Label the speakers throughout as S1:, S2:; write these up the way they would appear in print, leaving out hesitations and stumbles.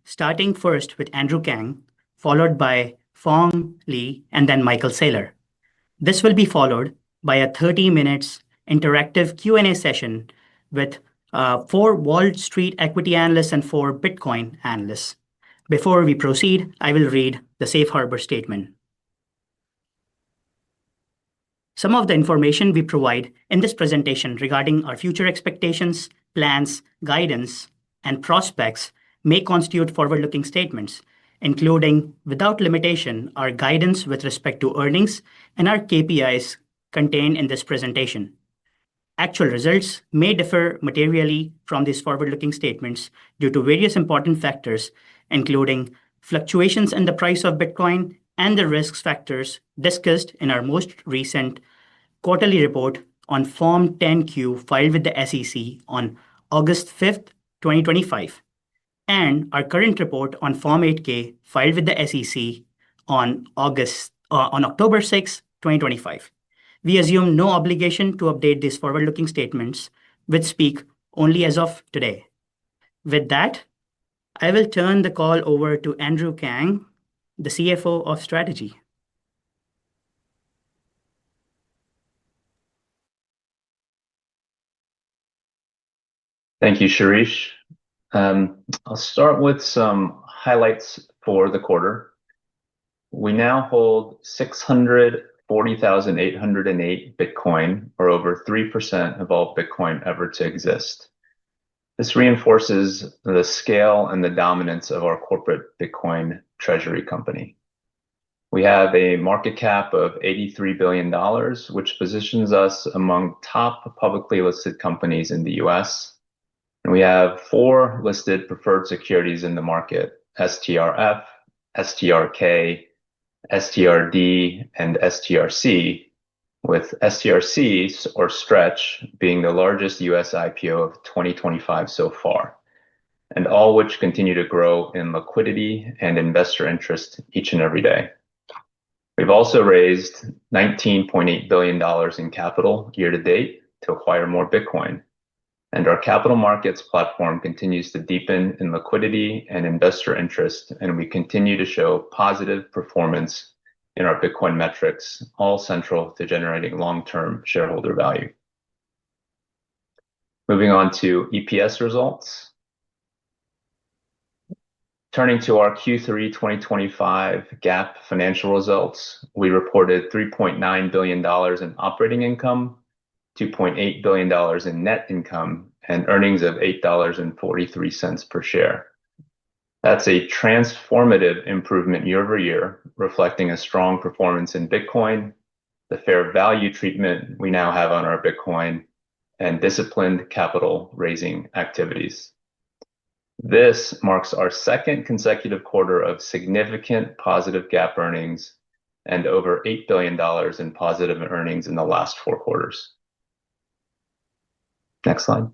S1: starting first with Andrew Kang, followed by Fong Lee, and then Michael Saylor. This will be followed by a 30 minutes interactive Q&A session with 4 Wall Street equity analysts and 4 Bitcoin analysts. Before we proceed, I will read the Safe Harbor statement. Some of the information we provide in this presentation regarding our future expectations, plans, guidance, and prospects may constitute forward-looking statements, including, without limitation, our guidance with respect to earnings and our KPIs contained in this presentation. Actual results may differ materially from these forward-looking statements due to various important factors, including fluctuations in the price of Bitcoin and the risk factors discussed in our most recent quarterly report on Form 10-Q filed with the SEC on August 5th, 2025, and our current report on Form 8-K filed with the SEC on October 6th, 2025. We assume no obligation to update these forward-looking statements, which speak only as of today. With that, I will turn the call over to Andrew Kang, the CFO of Strategy.
S2: Thank you, Shirish. I'll start with some highlights for the quarter. We now hold 640,808 Bitcoin, or over 3% of all Bitcoin ever to exist. This reinforces the scale and the dominance of our corporate Bitcoin treasury company. We have a market cap of $83 billion, which positions us among top publicly listed companies in the US. And we have 4 listed preferred securities in the market: STRF, STRK, STRD, and STRC, with STRC, or Stretch, being the largest US IPO of 2025 so far, and all which continue to grow in liquidity and investor interest each and every day. We've also raised $19.8 billion in capital year to date to acquire more Bitcoin, and our capital markets platform continues to deepen in liquidity and investor interest, and we continue to show positive performance in our Bitcoin metrics, all central to generating long-term shareholder value. Moving on to EPS results. Turning to our Q3 2025 GAAP financial results, we reported $3.9 billion in operating income, $2.8 billion in net income, and earnings of $8.43 per share. That's a transformative improvement year over year, reflecting a strong performance in Bitcoin, the fair value treatment we now have on our Bitcoin, and disciplined capital raising activities. This marks our second consecutive quarter of significant positive GAAP earnings and over $8 billion in positive earnings in the last 4 quarters. Next slide.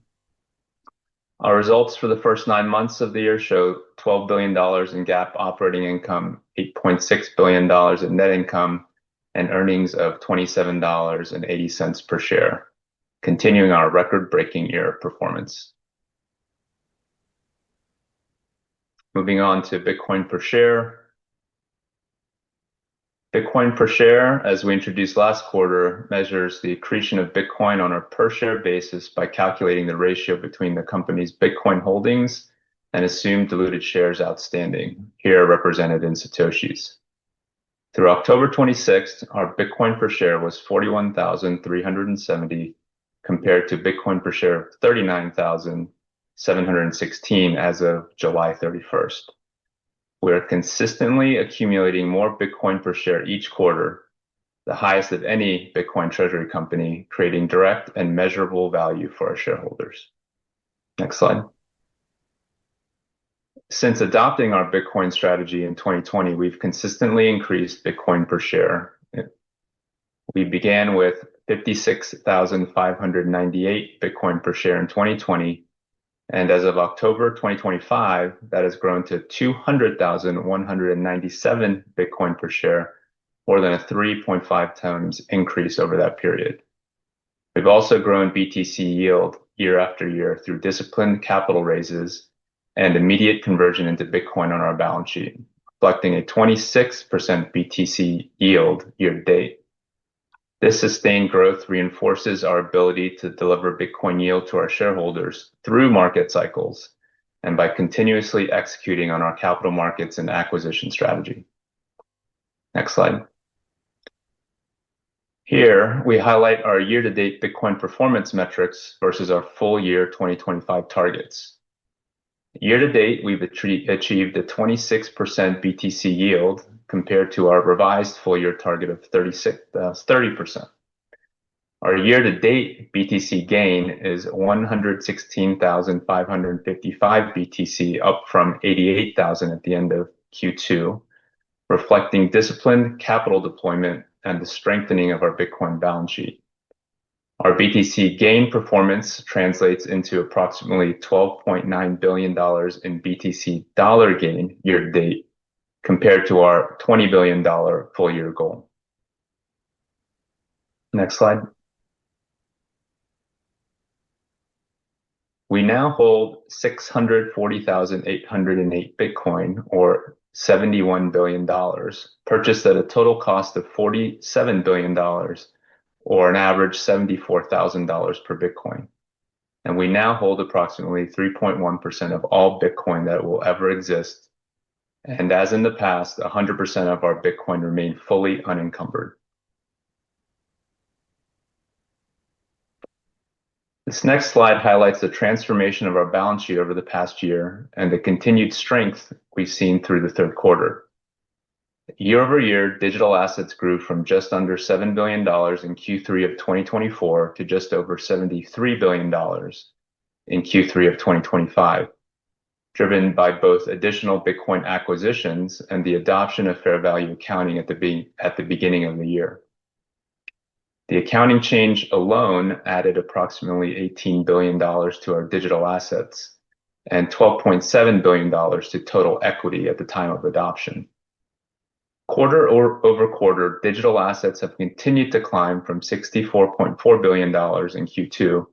S2: Our results for the first 9 months of the year show $12 billion in GAAP operating income, $8.6 billion in net income, and earnings of $27.80 per share, continuing our record-breaking year performance. Moving on to Bitcoin per share. Bitcoin per share, as we introduced last quarter, measures the accretion of Bitcoin on a per-share basis by calculating the ratio between the company's Bitcoin holdings and assumed diluted shares outstanding, here represented in Satoshis. Through October 26th, our Bitcoin per share was 41,370, compared to Bitcoin per share of 39,716 as of July 31st. We are consistently accumulating more Bitcoin per share each quarter, the highest of any Bitcoin treasury company, creating direct and measurable value for our shareholders. Next slide. Since adopting our Bitcoin strategy in 2020, we've consistently increased Bitcoin per share. We began with 56,598 Bitcoin per share in 2020, and as of October 2025, that has grown to 200,197 Bitcoin per share, more than a 3.5 times increase over that period. We've also grown BTC yield year after year through disciplined capital raises and immediate conversion into Bitcoin on our balance sheet, reflecting a 26% BTC yield year to date. This sustained growth reinforces our ability to deliver Bitcoin yield to our shareholders through market cycles and by continuously executing on our capital markets and acquisition strategy. Next slide. Here, we highlight our year-to-date Bitcoin performance metrics versus our full year 2025 targets. Year-to-date, we've achieved a 26% BTC yield compared to our revised full-year target of 30%. Our year-to-date BTC gain is 116,555 BTC, up from 88,000 at the end of Q2, reflecting disciplined capital deployment and the strengthening of our Bitcoin balance sheet. Our BTC gain performance translates into approximately $12.9 billion in BTC dollar gain year to date, compared to our $20 billion full year goal. Next slide. We now hold 640,808 Bitcoin, or $71 billion, purchased at a total cost of $47 billion, or an average $74,000 per Bitcoin. And we now hold approximately 3.1% of all Bitcoin that will ever exist. And as in the past, 100% of our Bitcoin remain fully unencumbered. This next slide highlights the transformation of our balance sheet over the past year and the continued strength we've seen through the third quarter. Year over year, digital assets grew from just under $7 billion in Q3 of 2024 to just over $73 billion in Q3 of 2025, driven by both additional Bitcoin acquisitions and the adoption of fair value accounting at the beginning of the year. The accounting change alone added approximately $18 billion to our digital assets and $12.7 billion to total equity at the time of adoption. Quarter over quarter, digital assets have continued to climb from $64.4 billion in Q2 to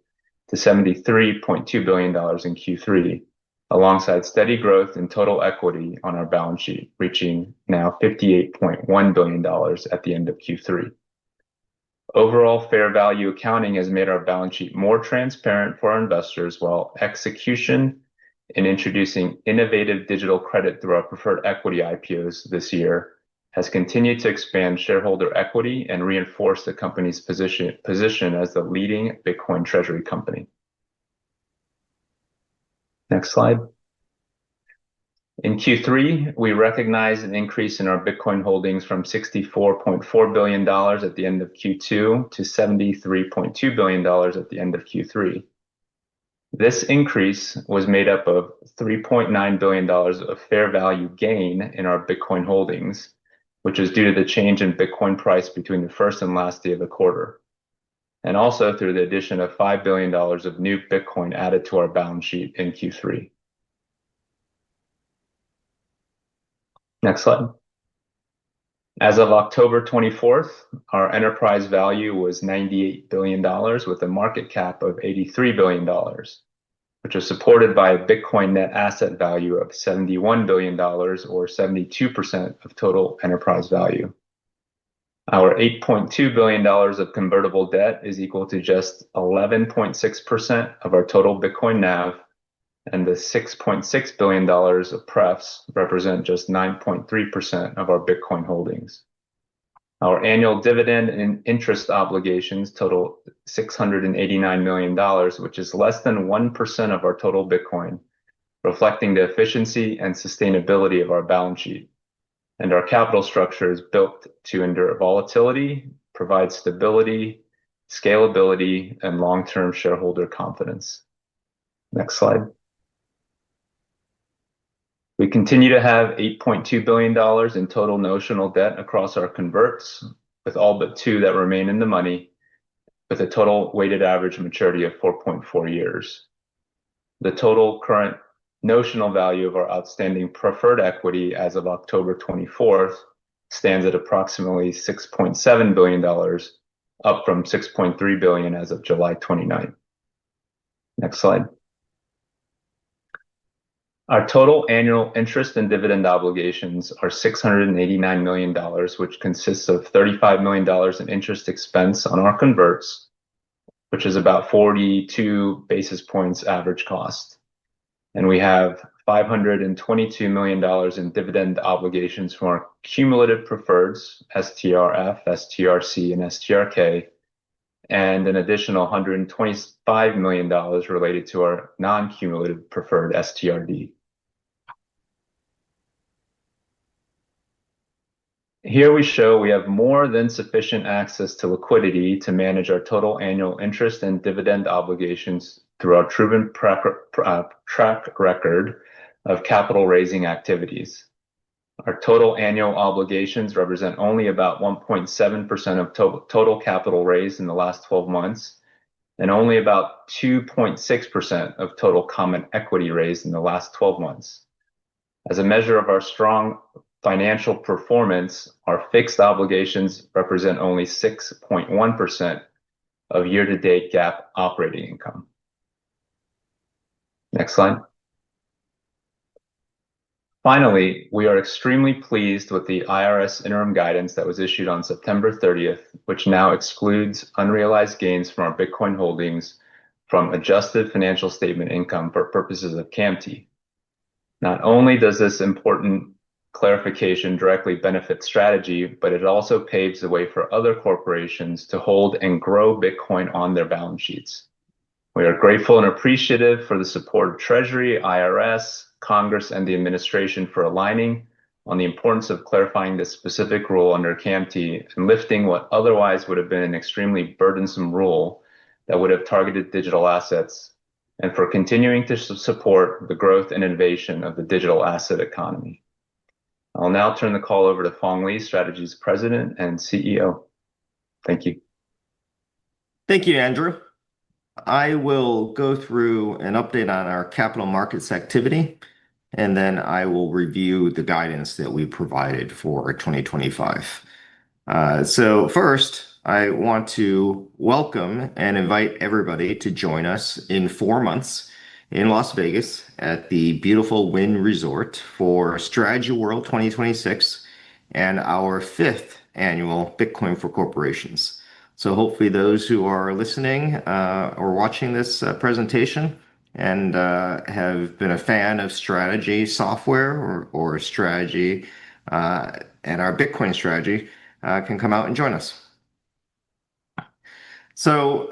S2: $73.2 billion in Q3, alongside steady growth in total equity on our balance sheet, reaching now $58.1 billion at the end of Q3. Overall, fair value accounting has made our balance sheet more transparent for our investors, while execution in introducing innovative digital credit through our preferred equity IPOs this year has continued to expand shareholder equity and reinforce the company's position as the leading Bitcoin treasury company. Next slide. In Q3, we recognized an increase in our Bitcoin holdings from $64.4 billion at the end of Q2 to $73.2 billion at the end of Q3. This increase was made up of $3.9 billion of fair value gain in our Bitcoin holdings, which is due to the change in Bitcoin price between the first and last day of the quarter, and also through the addition of $5 billion of new Bitcoin added to our balance sheet in Q3. Next slide. As of October 24th, our enterprise value was $98 billion with a market cap of $83 billion, which was supported by a Bitcoin net asset value of $71 billion, or 72% of total enterprise value. Our $8.2 billion of convertible debt is equal to just 11.6% of our total Bitcoin NAV, and the $6.6 billion of prefs represent just 9.3% of our Bitcoin holdings. Our annual dividend and interest obligations total $689 million, which is less than 1% of our total Bitcoin, reflecting the efficiency and sustainability of our balance sheet. And our capital structure is built to endure volatility, provide stability, scalability, and long-term shareholder confidence. Next slide. We continue to have $8.2 billion in total notional debt across our converts, with all but two that remain in the money, with a total weighted average maturity of 4.4 years. The total current notional value of our outstanding preferred equity as of October 24th stands at approximately $6.7 billion, up from $6.3 billion as of July 29th. Next slide. Our total annual interest and dividend obligations are $689 million, which consists of $35 million in interest expense on our converts, which is about 42 basis points average cost. And we have $522 million in dividend obligations from our cumulative preferreds, STRF, STRC, and STRK, and an additional $125 million related to our non-cumulative preferred STRD. Here we show we have more than sufficient access to liquidity to manage our total annual interest and dividend obligations through our proven track record of capital raising activities. Our total annual obligations represent only about 1.7% of total capital raised in the last 12 months, and only about 2.6% of total common equity raised in the last 12 months. As a measure of our strong financial performance, our fixed obligations represent only 6.1% of year-to-date GAAP operating income. Next slide. Finally, we are extremely pleased with the IRS interim guidance that was issued on September 30th, which now excludes unrealized gains from our Bitcoin holdings from adjusted financial statement income for purposes of CAMT. Not only does this important clarification directly benefit Strategy, but it also paves the way for other corporations to hold and grow Bitcoin on their balance sheets. We are grateful and appreciative for the support of Treasury, IRS, Congress, and the administration for aligning on the importance of clarifying this specific rule under CAMT and lifting what otherwise would have been an extremely burdensome rule that would have targeted digital assets, and for continuing to support the growth and innovation of the digital asset economy. I'll now turn the call over to Phong Le, Strategy's President and CEO. Thank you.
S3: Thank you, Andrew. I will go through an update on our capital markets activity, and then I will review the guidance that we provided for 2025. So first, I want to welcome and invite everybody to join us in 4 months in Las Vegas at the beautiful Wynn Resort for Strategy World 2026 and our 5th annual Bitcoin for Corporations. So hopefully those who are listening or watching this presentation and have been a fan of Strategy software or Strategy and our Bitcoin strategy can come out and join us. So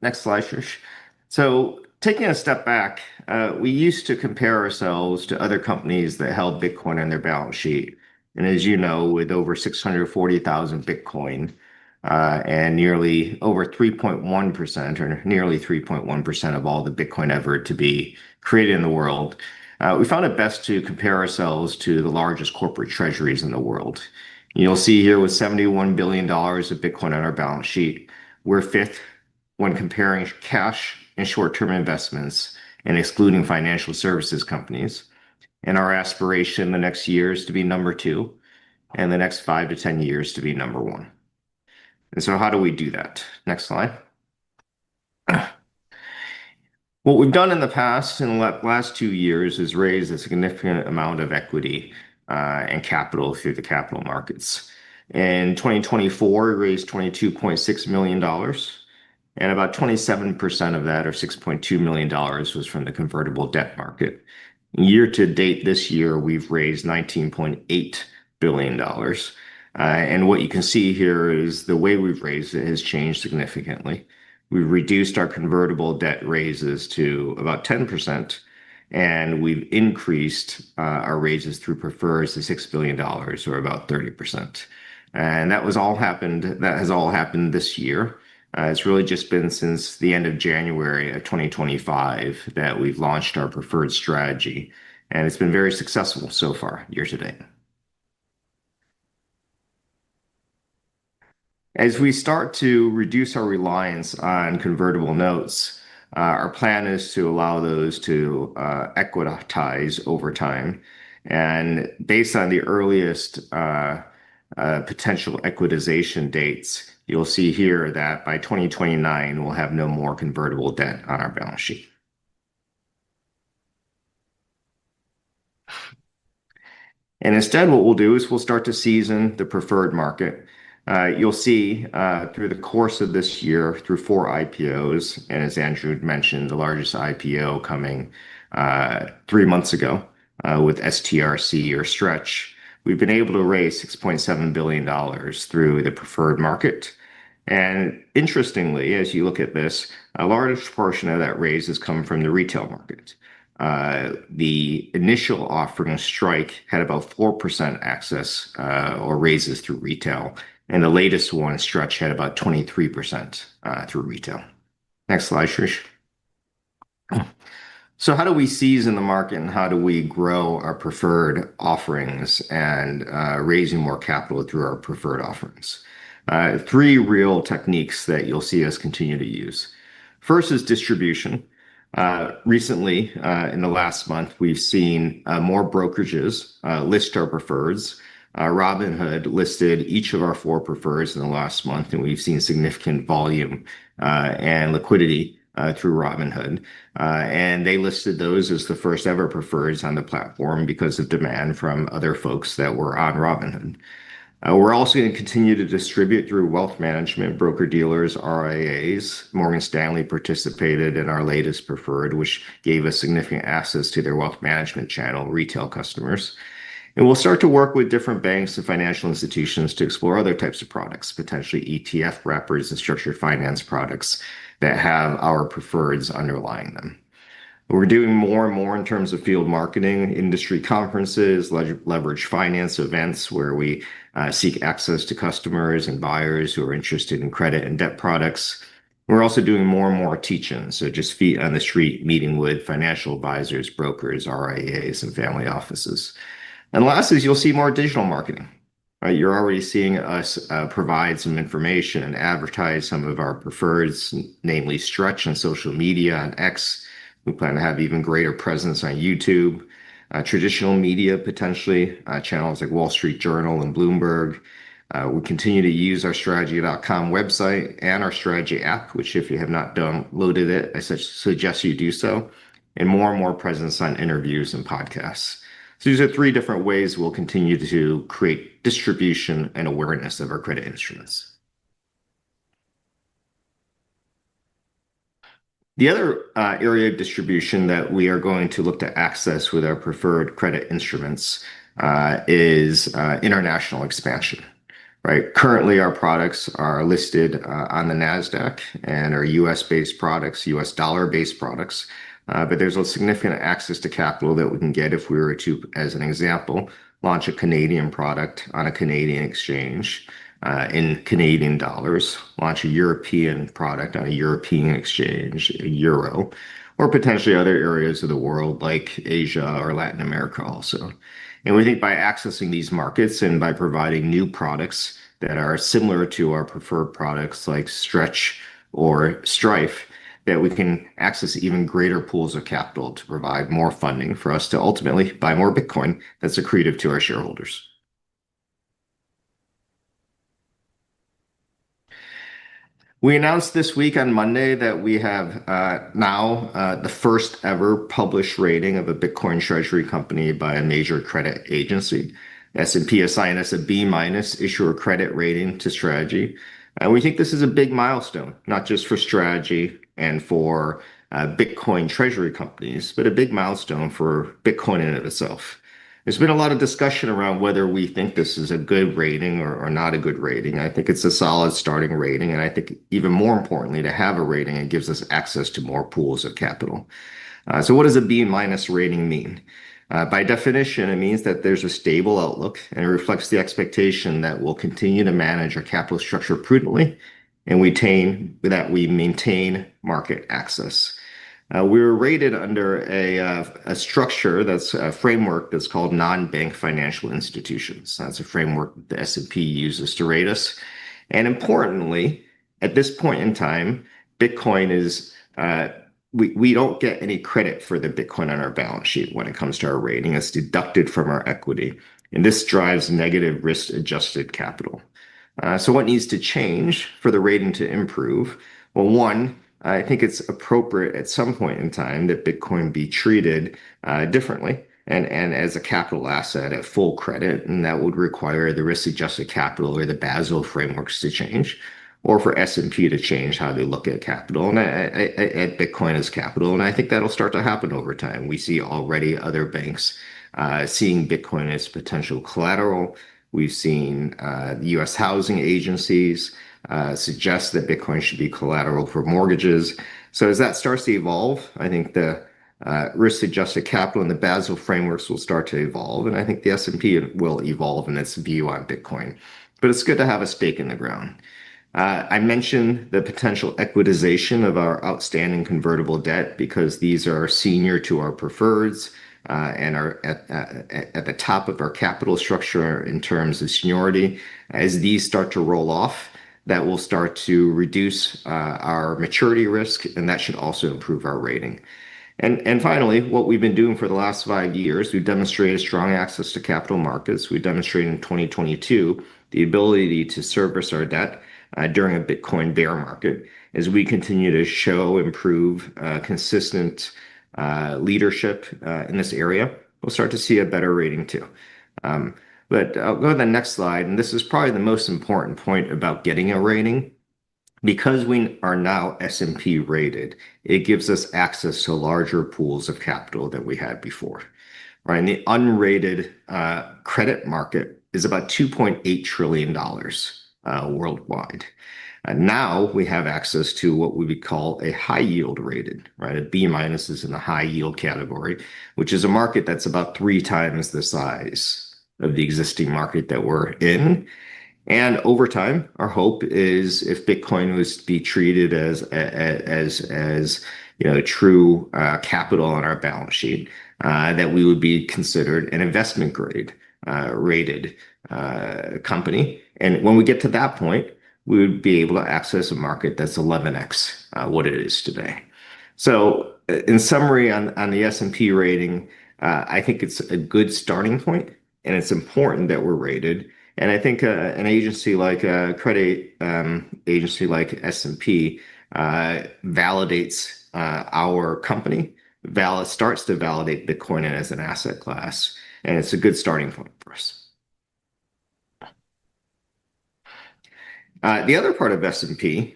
S3: next slide, Shush. So taking a step back, we used to compare ourselves to other companies that held Bitcoin on their balance sheet. And as you know, with over 640,000 Bitcoin and nearly over 3.1% or nearly 3.1% of all the Bitcoin ever to be created in the world, we found it best to compare ourselves to the largest corporate treasuries in the world. You'll see here with $71 billion of Bitcoin on our balance sheet, we're 5th when comparing cash and short-term investments and excluding financial services companies. And our aspiration in the next year is to be number 2, and the next 5 to 10 years to be number 1. And so how do we do that? Next slide. What we've done in the past, in the last 2 years, is raise a significant amount of equity and capital through the capital markets. In 2024, we raised $22.6 million, and about 27% of that, or $6.2 million, was from the convertible debt market. Year to date this year, we've raised $19.8 billion. And what you can see here is the way we've raised it has changed significantly. We've reduced our convertible debt raises to about 10%, and we've increased our raises through prefers to $6 billion, or about 30%. And that has all happened this year. It's really just been since the end of January of 2025 that we've launched our preferred strategy, and it's been very successful so far, year to date. As we start to reduce our reliance on convertible notes, our plan is to allow those to equitize over time. And based on the earliest potential equitization dates, you'll see here that by 2029, we'll have no more convertible debt on our balance sheet. And instead, what we'll do is we'll start to season the preferred market. You'll see through the course of this year, through 4 IPOs, and as Andrew mentioned, the largest IPO coming 3 months ago with STRC or Stretch, we've been able to raise $6.7 billion through the preferred market. And interestingly, as you look at this, a large portion of that raise has come from the retail market. The initial offering of Strike had about 4% access or raises through retail, and the latest one, Stretch, had about 23% through retail. Next slide, Shrish. So how do we season the market and how do we grow our preferred offerings and raising more capital through our preferred offerings? 3 real techniques that you'll see us continue to use. First is distribution. Recently, in the last month, we've seen more brokerages list our preferreds. Robinhood listed each of our 4 preferreds in the last month, and we've seen significant volume and liquidity through Robinhood. And they listed those as the first ever preferreds on the platform because of demand from other folks that were on Robinhood. We're also going to continue to distribute through wealth management, broker-dealers, RIAs. Morgan Stanley participated in our latest preferred, which gave us significant access to their wealth management channel, retail customers. And we'll start to work with different banks and financial institutions to explore other types of products, potentially ETF wrappers and structured finance products that have our preferreds underlying them. We're doing more and more in terms of field marketing, industry conferences, leverage finance events where we seek access to customers and buyers who are interested in credit and debt products. We're also doing more and more teach-ins, so just feet on the street, meeting with financial advisors, brokers, RIAs, and family offices. And last is you'll see more digital marketing. Right? You're already seeing us provide some information and advertise some of our preferreds, namely Stretch on social media and X. We plan to have even greater presence on YouTube, traditional media, potentially, channels like Wall Street Journal and Bloomberg. We continue to use our strategy.com website and our strategy app, which if you have not downloaded it, I suggest you do so, and more presence on interviews and podcasts. So these are 3 different ways we'll continue to create distribution and awareness of our credit instruments. The other area of distribution that we are going to look to access with our preferred credit instruments is international expansion. Right? Currently, our products are listed on the NASDAQ and are US-based products, US dollar-based products. But there's a significant access to capital that we can get if we were to, as an example, launch a Canadian product on a Canadian exchange in Canadian dollars, launch a European product on a European exchange, euro, or potentially other areas of the world like Asia or Latin America also. And we think by accessing these markets and by providing new products that are similar to our preferred products like Stretch or Strife, that we can access even greater pools of capital to provide more funding for us to ultimately buy more Bitcoin that's accretive to our shareholders. We announced this week on Monday that we have now the first ever published rating of a Bitcoin treasury company by a major credit agency. S&P assigned us a B- issuer credit rating to Strategy. And we think this is a big milestone, not just for Strategy and for Bitcoin treasury companies, but a big milestone for Bitcoin in and of itself. There's been a lot of discussion around whether we think this is a good rating or not a good rating. I think it's a solid starting rating. And I think even more importantly, to have a rating, it gives us access to more pools of capital. So what does a B- rating mean? By definition, it means that there's a stable outlook and it reflects the expectation that we'll continue to manage our capital structure prudently and we maintain market access. We were rated under a structure that's a framework that's called non-bank financial institutions. That's a framework that the S&P uses to rate us. And importantly, at this point in time, Bitcoin is we don't get any credit for the Bitcoin on our balance sheet when it comes to our rating. It's deducted from our equity, and this drives negative risk-adjusted capital. So what needs to change for the rating to improve? Well, one, I think it's appropriate at some point in time that Bitcoin be treated differently and as a capital asset at full credit, and that would require the risk-adjusted capital or the Basel frameworks to change, or for S&P to change how they look at capital and at Bitcoin as capital. And I think that'll start to happen over time. We see already other banks seeing Bitcoin as potential collateral. We've seen the U.S. housing agencies suggest that Bitcoin should be collateral for mortgages. So as that starts to evolve, I think the risk-adjusted capital and the Basel frameworks will start to evolve, and I think the S&P will evolve in its view on Bitcoin. But it's good to have a stake in the ground. I mentioned the potential equitization of our outstanding convertible debt because these are senior to our preferreds and are at the top of our capital structure in terms of seniority. As these start to roll off, that will start to reduce our maturity risk, and that should also improve our rating. And finally, what we've been doing for the last 5 years, we've demonstrated strong access to capital markets. We demonstrated in 2022 the ability to service our debt during a Bitcoin bear market. As we continue to improve consistent leadership in this area, we'll start to see a better rating too. But I'll go to the next slide, and this is probably the most important point about getting a rating. Because we are now S&P rated, it gives us access to larger pools of capital than we had before. Right? And the unrated credit market is about $2.8 trillion worldwide. And now we have access to what we would call a high yield rated, right? A B- is in the high yield category, which is a market that's about 3 times the size of the existing market that we're in. And over time, our hope is if Bitcoin was to be treated as true capital on our balance sheet, that we would be considered an investment grade rated company. And when we get to that point, we would be able to access a market that's 11x what it is today. So in summary on the S&P rating, I think it's a good starting point, and it's important that we're rated. And I think an agency like a credit agency like S&P validates our company, starts to validate Bitcoin as an asset class, and it's a good starting point for us. The other part of S&P,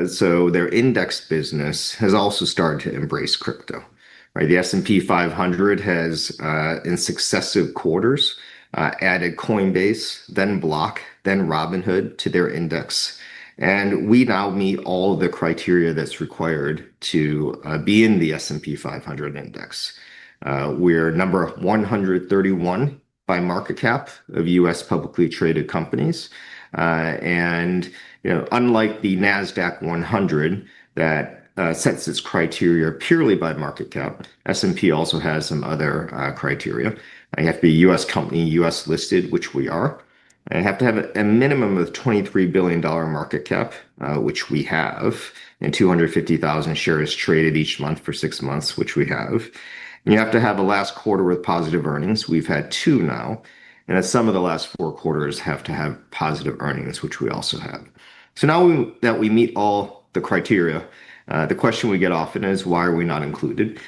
S3: so their index business has also started to embrace crypto. Right? The S&P 500 has, in successive quarters, added Coinbase, then Block, then Robinhood to their index. And we now meet all of the criteria that's required to be in the S&P 500 index. We're number 131 by market cap of U.S. publicly traded companies. And unlike the NASDAQ 100 that sets its criteria purely by market cap, S&P also has some other criteria. You have to be a U.S. company, U.S. listed, which we are. And you have to have a minimum of $23 billion market cap, which we have, and 250,000 shares traded each month for 6 months, which we have. And you have to have a last quarter with positive earnings. We've had 2 now. And some of the last 4 quarters have to have positive earnings, which we also have. So now that we meet all the criteria, the question we get often is, why are we not included?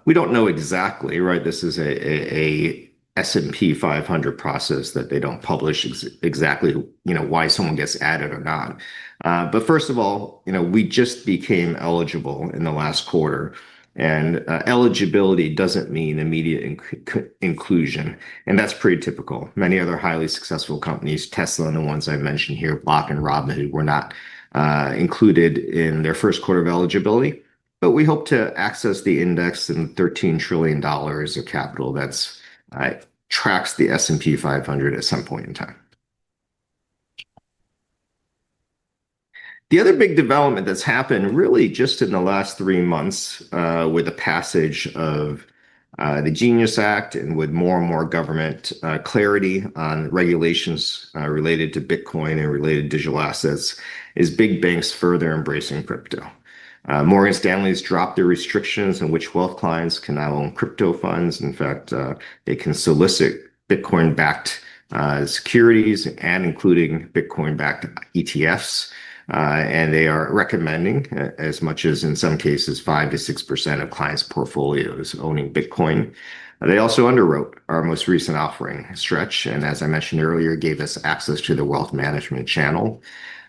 S3: We don't know exactly, right? This is a S&P 500 process that they don't publish exactly, why someone gets added or not. But first of all, we just became eligible in the last quarter, and eligibility doesn't mean immediate inclusion, and that's pretty typical. Many other highly successful companies, Tesla and the ones I mentioned here, Block and Robinhood, were not included in their first quarter of eligibility. But we hope to access the index and $13 trillion of capital that's tracks the S&P 500 at some point in time. The other big development that's happened really just in the last 3 months with the passage of the Genius Act and with more and more government clarity on regulations related to Bitcoin and related digital assets is big banks further embracing crypto. Morgan Stanley's dropped their restrictions on which wealth clients can now own crypto funds. In fact, they can solicit Bitcoin-backed securities and including Bitcoin-backed ETFs. And they are recommending as much as in some cases 5 to 6% of clients' portfolios owning Bitcoin. They also underwrote our most recent offering, Stretch, and as I mentioned earlier, gave us access to the wealth management channel.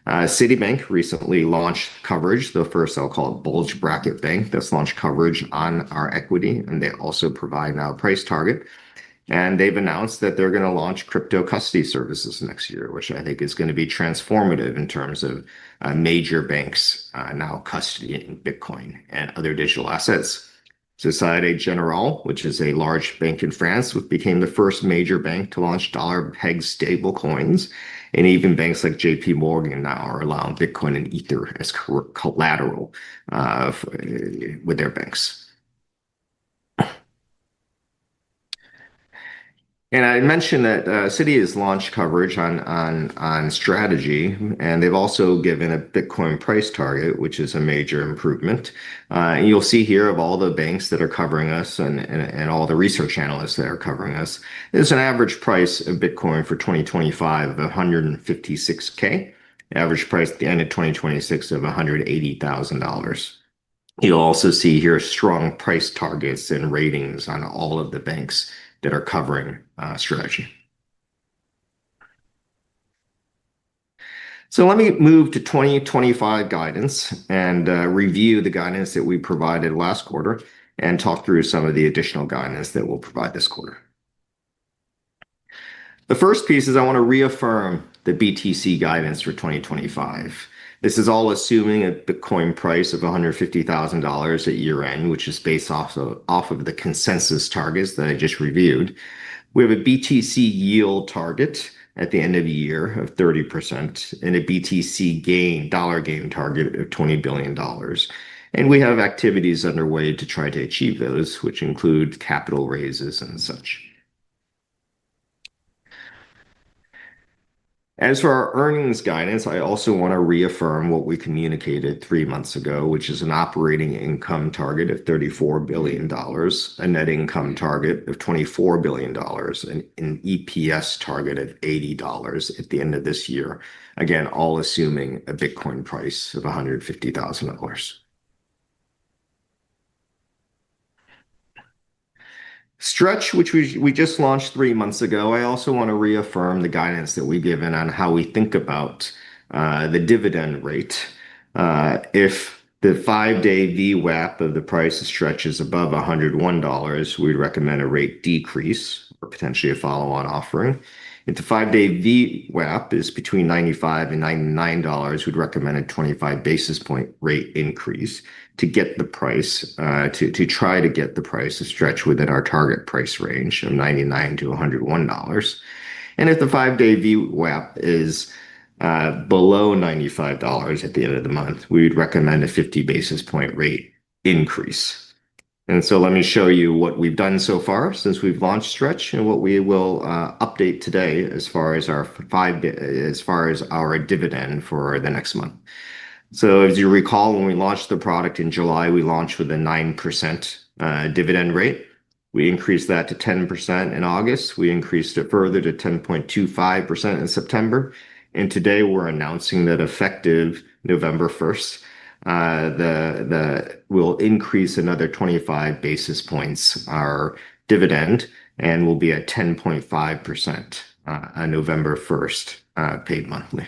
S3: Citibank recently launched coverage, the first, I'll call it bulge bracket bank, that's launched coverage on our equity, and they also provide now a price target. And they've announced that they're going to launch crypto custody services next year, which I think is going to be transformative in terms of major banks now custodying Bitcoin and other digital assets. Societe Generale, which is a large bank in France, which became the first major bank to launch dollar-pegged stable coins. And even banks like JP Morgan now are allowing Bitcoin and Ether as collateral with their banks. And I mentioned that Citi has launched coverage on strategy, and they've also given a Bitcoin price target, which is a major improvement. And you'll see here of all the banks that are covering us and all the research analysts that are covering us, there's an average price of Bitcoin for 2025 of 156K, average price at the end of 2026 of $180,000. You'll also see here strong price targets and ratings on all of the banks that are covering strategy. So let me move to 2025 guidance and review the guidance that we provided last quarter and talk through some of the additional guidance that we'll provide this quarter. The first piece is I want to reaffirm the BTC guidance for 2025. This is all assuming a Bitcoin price of $150,000 at year end, which is based off of the consensus targets that I just reviewed. We have a BTC yield target at the end of the year of 30% and a BTC dollar gain target of $20 billion. And we have activities underway to try to achieve those, which include capital raises and such. As for our earnings guidance, I also want to reaffirm what we communicated 3 months ago, which is an operating income target of $34 billion, a net income target of $24 billion, and an EPS target of $80 at the end of this year. Again, all assuming a Bitcoin price of $150,000. Stretch, which we just launched 3 months ago, I also want to reaffirm the guidance that we've given on how we think about the dividend rate. If the 5-day VWAP of the price of Stretch is above $101, we'd recommend a rate decrease or potentially a follow-on offering. If the 5-day VWAP is between $95 and $99, we'd recommend a 25 basis point rate increase to get the price, to try to get the price of Stretch within our target price range of $99 to $101. And if the 5-day VWAP is below $95 at the end of the month, we would recommend a 50 basis point rate increase. And so let me show you what we've done so far since we've launched Stretch and what we will update today as far as our dividend for the next month. So as you recall, when we launched the product in July, we launched with a 9% dividend rate. We increased that to 10% in August. We increased it further to 10.25% in September. And today we're announcing that effective November 1st, we'll increase another 25 basis points our dividend and will be at 10.5% on November 1st, paid monthly.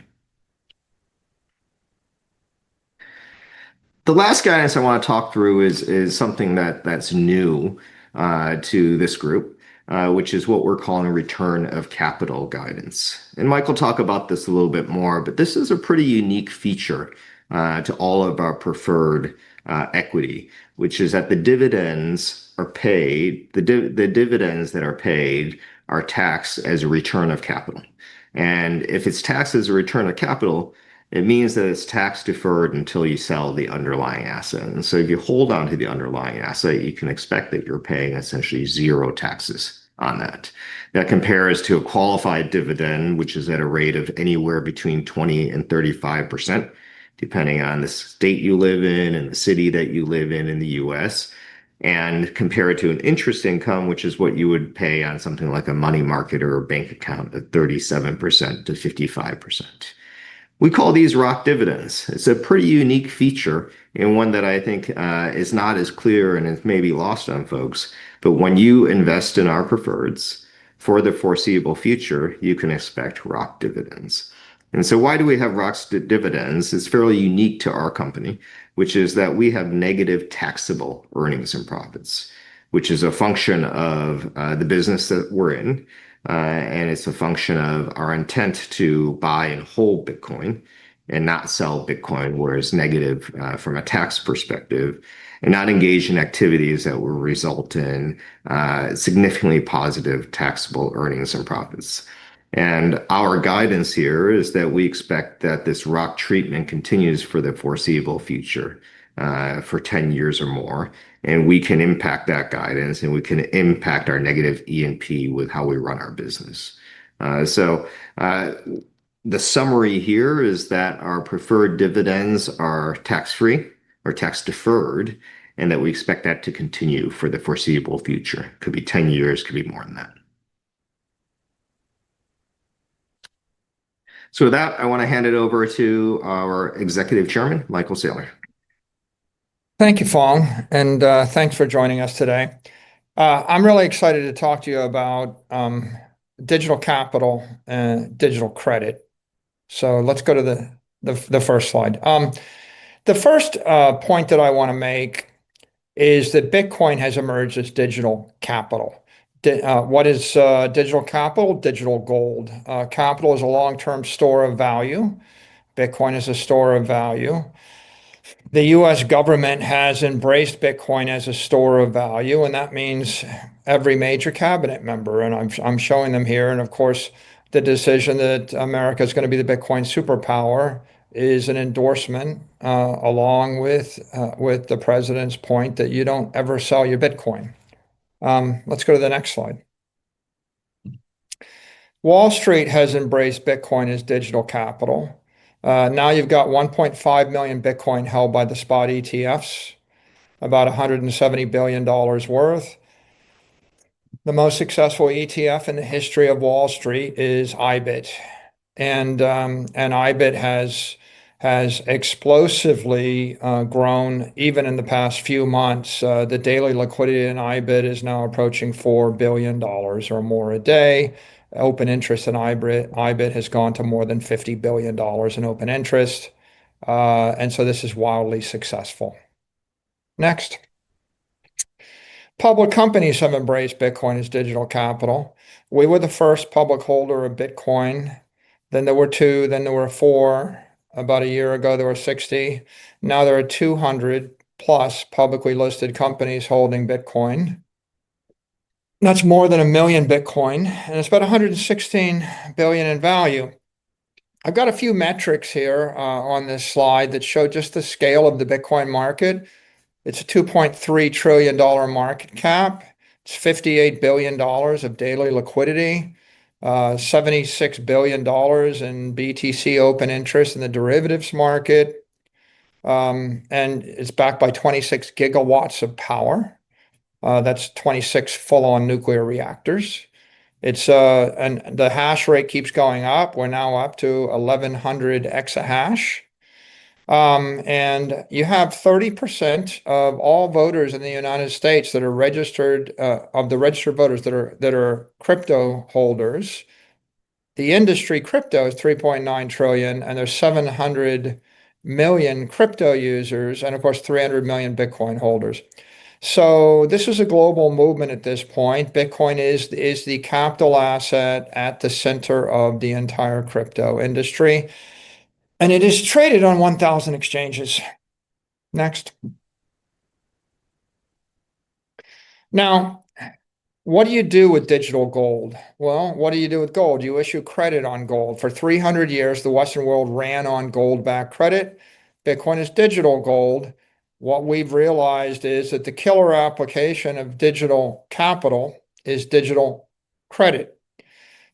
S3: The last guidance I want to talk through is something that's new to this group, which is what we're calling return of capital guidance. And Mike will talk about this a little bit more, but this is a pretty unique feature to all of our preferred equity, which is that the dividends are paid, the dividends that are paid are taxed as a return of capital. And if it's taxed as a return of capital, it means that it's tax deferred until you sell the underlying asset. And so if you hold on to the underlying asset, you can expect that you're paying essentially zero taxes on that. That compares to a qualified dividend, which is at a rate of anywhere between 20 and 35%, depending on the state you live in and the city that you live in the US. And compare it to an interest income, which is what you would pay on something like a money market or a bank account at 37% to 55%. We call these rock dividends. It's a pretty unique feature and one that I think is not as clear and is maybe lost on folks. But when you invest in our preferreds for the foreseeable future, you can expect ROC dividends. And so why do we have ROC dividends? It's fairly unique to our company, which is that we have negative taxable earnings and profits, which is a function of the business that we're in. And it's a function of our intent to buy and hold Bitcoin and not sell Bitcoin, where it's negative from a tax perspective, and not engage in activities that will result in significantly positive taxable earnings and profits. And our guidance here is that we expect that this ROC treatment continues for the foreseeable future, for 10 years or more. And we can impact that guidance, and we can impact our negative E&P with how we run our business. So the summary here is that our preferred dividends are tax-free or tax-deferred, and that we expect that to continue for the foreseeable future. Could be 10 years, could be more than that. So with that, I want to hand it over to our Executive Chairman, Michael Saylor.
S4: Thank you, Phong, and thanks for joining us today. I'm really excited to talk to you about digital capital and digital credit. So let's go to the first slide. The first point that I want to make is that Bitcoin has emerged as digital capital. What is digital capital? Digital gold. Capital is a long-term store of value. Bitcoin is a store of value. The US government has embraced Bitcoin as a store of value, and that means every major cabinet member, and I'm showing them here. And of course, the decision that America is going to be the Bitcoin superpower is an endorsement, along with the president's point that you don't ever sell your Bitcoin. Let's go to the next slide. Wall Street has embraced Bitcoin as digital capital. Now you've got 1.5 million Bitcoin held by the spot ETFs, about $170 billion worth. The most successful ETF in the history of Wall Street is IBIT. And IBIT has explosively grown even in the past few months. The daily liquidity in IBIT is now approaching $4 billion or more a day. Open interest in IBIT has gone to more than $50 billion in open interest. And so this is wildly successful. Next. Public companies have embraced Bitcoin as digital capital. We were the first public holder of Bitcoin. Then there were 2, then there were 4. About a year ago, there were 60. Now there are 200 plus publicly listed companies holding Bitcoin. That's more than 1 million Bitcoin, and it's about 116 billion in value. I've got a few metrics here on this slide that show just the scale of the Bitcoin market. It's a $2.3 trillion market cap. It's $58 billion of daily liquidity, $76 billion in BTC open interest in the derivatives market, and it's backed by 26 gigawatts of power. That's 26 full-on nuclear reactors. And the hash rate keeps going up. We're now up to 1100 exahash. And you have 30% of all voters in the United States that are registered, of the registered voters that are crypto holders. The industry crypto is 3.9 trillion, and there's 700 million crypto users, and of course 300 million Bitcoin holders. So this is a global movement at this point. Bitcoin is the capital asset at the center of the entire crypto industry, and it is traded on 1,000 exchanges. Next. Now, what do you do with digital gold? Well, what do you do with gold? You issue credit on gold. For 300 years, the Western world ran on gold-backed credit. Bitcoin is digital gold. What we've realized is that the killer application of digital capital is digital credit.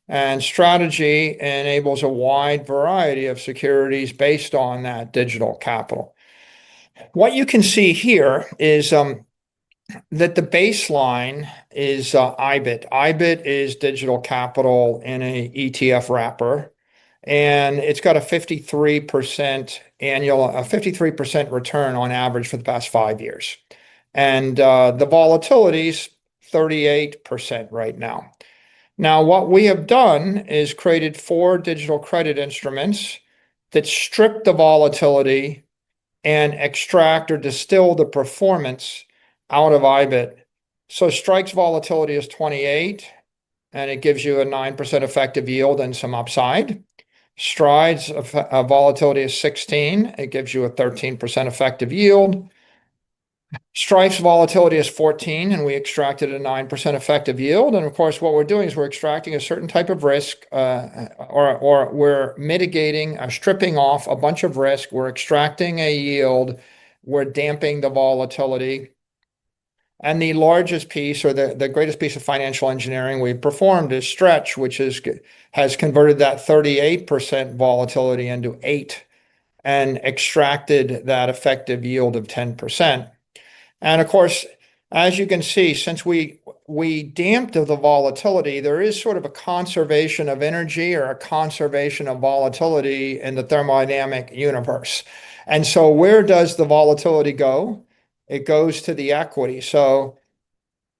S4: And Strategy enables a wide variety of securities based on that digital capital. What you can see here is that the baseline is IBIT. IBIT is digital capital in an ETF wrapper, and it's got a 53% return on average for the past 5 years. And the volatility's 38% right now. Now, what we have done is created 4 digital credit instruments that strip the volatility and extract or distill the performance out of IBIT. So Strike's volatility is 28, and it gives you a 9% effective yield and some upside. Stride's volatility is 16. It gives you a 13% effective yield. Strife's volatility is 14, and we extracted a 9% effective yield. And of course, what we're doing is we're extracting a certain type of risk, or we're mitigating, stripping off a bunch of risk. We're extracting a yield. We're damping the volatility. And the largest piece, or the greatest piece of financial engineering we've performed, is Stretch, which has converted that 38% volatility into 8 and extracted that effective yield of 10%. And of course, as you can see, since we damped the volatility, there is sort of a conservation of energy or a conservation of volatility in the thermodynamic universe. And so where does the volatility go? It goes to the equity. So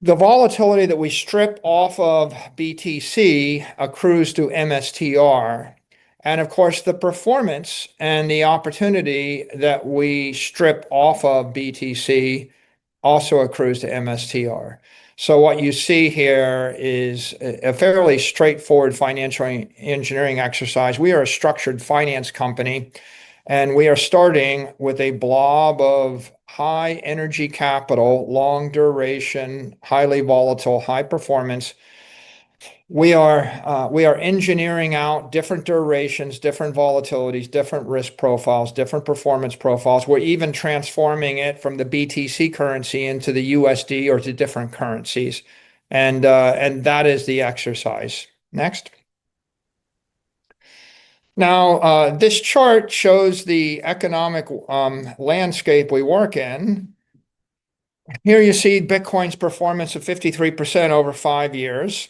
S4: the volatility that we strip off of BTC accrues to MSTR. And of course, the performance and the opportunity that we strip off of BTC also accrues to MSTR. So what you see here is a fairly straightforward financial engineering exercise. We are a structured finance company, and we are starting with a blob of high energy capital, long duration, highly volatile, high performance. We are engineering out different durations, different volatilities, different risk profiles, different performance profiles. We're even transforming it from the BTC currency into the USD or to different currencies. And that is the exercise. Next. Now, this chart shows the economic landscape we work in. Here you see Bitcoin's performance of 53% over 5 years.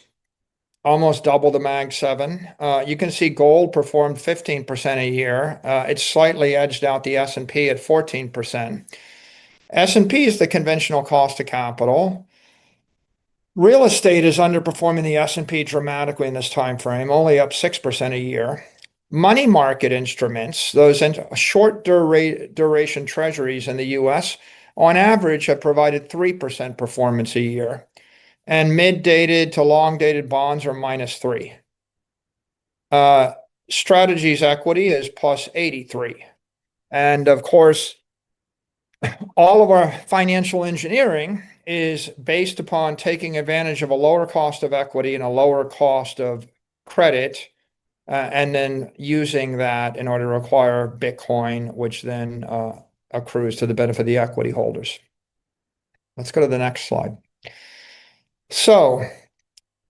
S4: Almost double the Mag 7. You can see gold performed 15% a year. It's slightly edged out the S&P at 14%. S&P is the conventional cost of capital. Real estate is underperforming the S&P dramatically in this time frame, only up 6% a year. Money market instruments, those short duration treasuries in the US, on average have provided 3% performance a year. And mid-dated to long-dated bonds are -3. Strategies equity is +83. And of course, all of our financial engineering is based upon taking advantage of a lower cost of equity and a lower cost of credit, and then using that in order to acquire Bitcoin, which then accrues to the benefit of the equity holders. Let's go to the next slide. So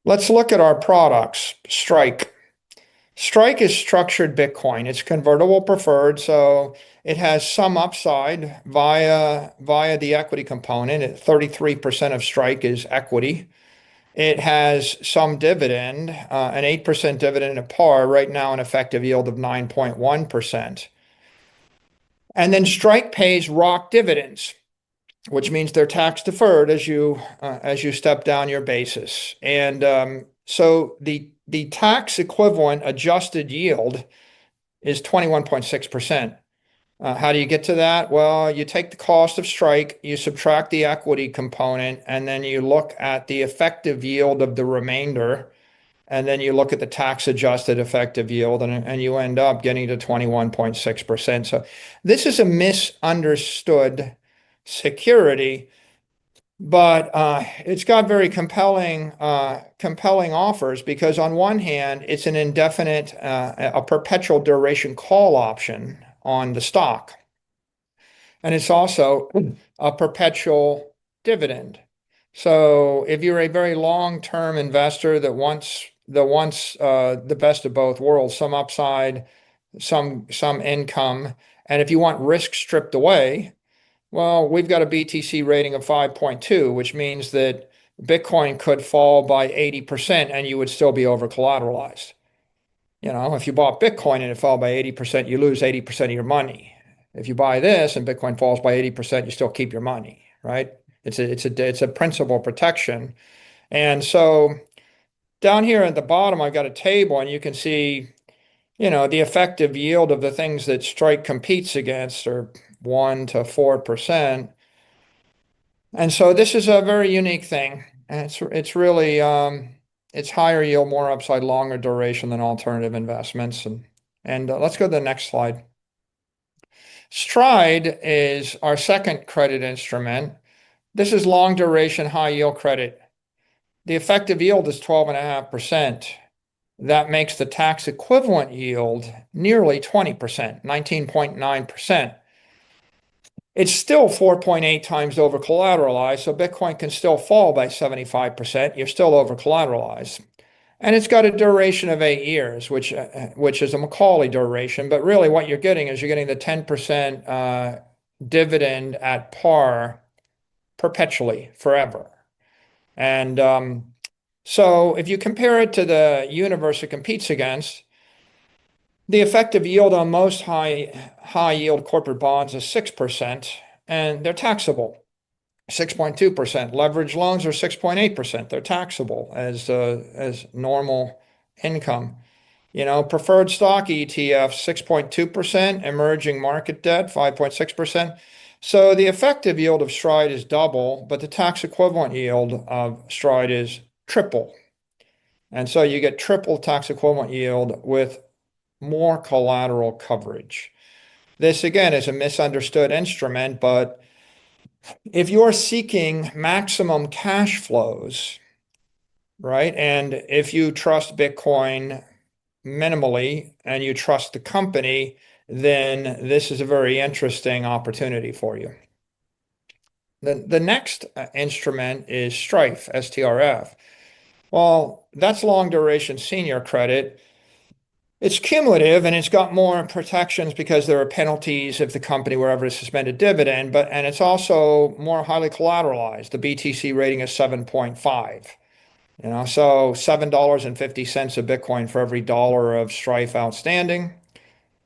S4: let's look at our products. Strike. Strike is structured Bitcoin. It's convertible preferred, so it has some upside via the equity component. 33% of Strike is equity. It has some dividend, an 8% dividend at par, right now an effective yield of 9.1%. And then Strike pays ROC dividends, which means they're tax deferred as you step down your basis. And so the tax equivalent adjusted yield is 21.6%. How do you get to that? Well, you take the cost of Strike, you subtract the equity component, and then you look at the effective yield of the remainder, and then you look at the tax adjusted effective yield, and you end up getting to 21.6%. So this is a misunderstood security, but it's got very compelling offers, because on one hand, it's an indefinite, a perpetual duration call option on the stock, and it's also a perpetual dividend. So if you're a very long-term investor that wants the best of both worlds, some upside, some income, and if you want risk stripped away, well, we've got a BTC rating of 5.2, which means that Bitcoin could fall by 80% and you would still be over collateralized. You know, if you bought Bitcoin and it fell by 80%, you lose 80% of your money. If you buy this and Bitcoin falls by 80%, you still keep your money, right? It's a principal protection. And so down here at the bottom, I've got a table, and you can see, the effective yield of the things that Strike competes against are 1 to 4%. And so this is a very unique thing. And it's really it's higher yield, more upside, longer duration than alternative investments. And let's go to the next slide. Stride is our second credit instrument. This is long duration, high yield credit. The effective yield is 12.5%. That makes the tax equivalent yield nearly 20%, 19.9%. It's still 4.8 times over collateralized, so Bitcoin can still fall by 75%. You're still over collateralized. And it's got a duration of 8 years, which is a Macaulay duration. But really what you're getting is you're getting the 10% dividend at par perpetually, forever. And so if you compare it to the universe it competes against, the effective yield on most high yield corporate bonds is 6%, and they're taxable. 6.2%. Leverage loans are 6.8%. They're taxable as normal income. Preferred stock ETF, 6.2%, emerging market debt, 5.6%. So the effective yield of Stride is double, but the tax equivalent yield of Stride is triple. And so you get triple tax equivalent yield with more collateral coverage. This, again, is a misunderstood instrument, but if you're seeking maximum cash flows, right, and if you trust Bitcoin minimally and you trust the company, then this is a very interesting opportunity for you. The next instrument is Strife, STRF. Well, that's long duration senior credit. It's cumulative, and it's got more protections because there are penalties if the company were ever to suspend a dividend, and it's also more highly collateralized. The BTC rating is 7.5. So $7.50 of Bitcoin for every dollar of Strife outstanding.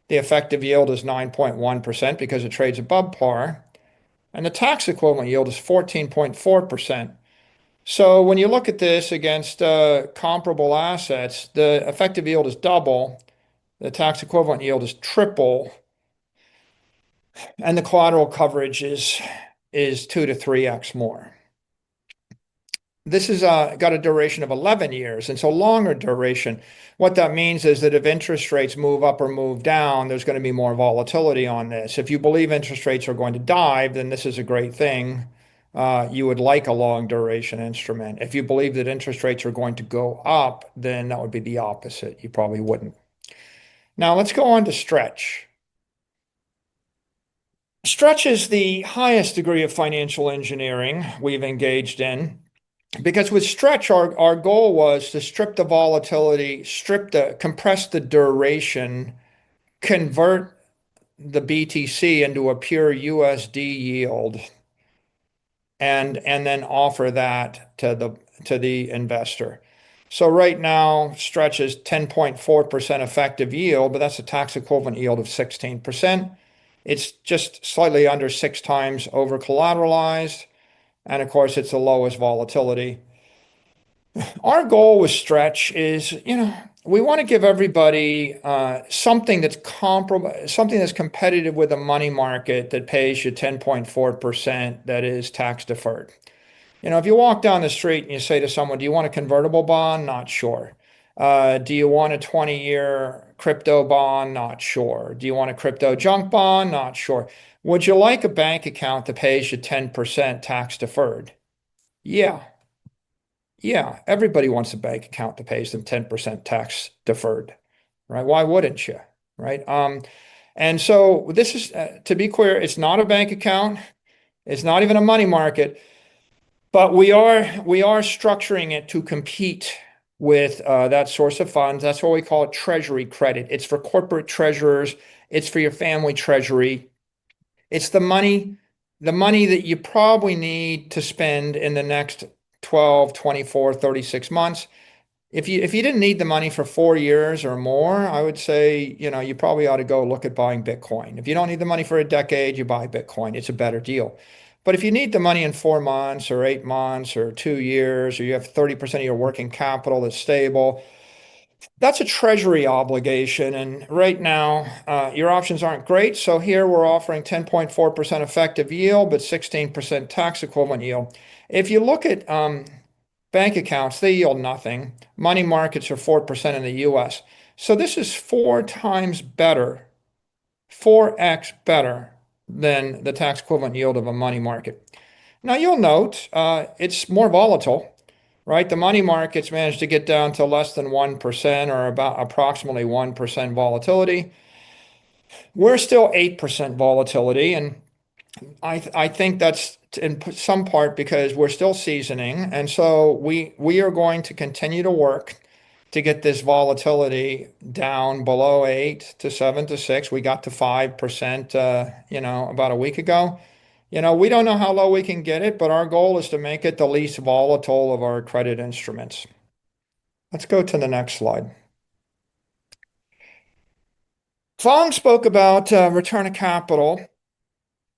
S4: The effective yield is 9.1% because it trades above par, and the tax equivalent yield is 14.4%. So when you look at this against comparable assets, the effective yield is double, the tax equivalent yield is triple, and the collateral coverage is 2 to 3x more. This has got a duration of 11 years, and so longer duration. What that means is that if interest rates move up or move down, there's going to be more volatility on this. If you believe interest rates are going to dive, then this is a great thing. You would like a long duration instrument. If you believe that interest rates are going to go up, then that would be the opposite. You probably wouldn't. Now let's go on to Stretch. Stretch is the highest degree of financial engineering we've engaged in, because with Stretch, our goal was to strip the volatility, compress the duration, convert the BTC into a pure USD yield, and then offer that to the investor. So right now, Stretch is 10.4% effective yield, but that's a tax equivalent yield of 16%. It's just slightly under 6 times over collateralized, and of course, it's the lowest volatility. Our goal with Stretch is, we want to give everybody something that's comparable, something that's competitive with a money market that pays you 10.4% that is tax deferred. If you walk down the street and you say to someone, do you want a convertible bond? Not sure. Do you want a 20-year crypto bond? Not sure. Do you want a crypto junk bond? Not sure. Would you like a bank account that pays you 10% tax deferred? Yeah. Yeah, everybody wants a bank account that pays them 10% tax deferred, right? Why wouldn't you, right? And so this is, to be clear, it's not a bank account. It's not even a money market, but we are structuring it to compete with that source of funds. That's what we call it, treasury credit. It's for corporate treasurers. It's for your family treasury. It's the money that you probably need to spend in the next 12, 24, 36 months. If you didn't need the money for 4 years or more, I would say, you probably ought to go look at buying Bitcoin. If you don't need the money for a decade, you buy Bitcoin. It's a better deal. But if you need the money in 4 months or 8 months or 2 years, or you have 30% of your working capital that's stable, that's a treasury obligation. And right now, your options aren't great. So here we're offering 10.4% effective yield, but 16% tax equivalent yield. If you look at bank accounts, they yield nothing. Money markets are 4% in the US. So this is 4 times better, 4x better than the tax equivalent yield of a money market. Now you'll note it's more volatile, right? The money markets managed to get down to less than 1% or about approximately 1% volatility. We're still 8% volatility, and I think that's in some part because we're still seasoning, and so we are going to continue to work to get this volatility down below 8 to 7 to 6. We got to 5%, about a week ago. We don't know how low we can get it, but our goal is to make it the least volatile of our credit instruments. Let's go to the next slide. Fong spoke about return of capital.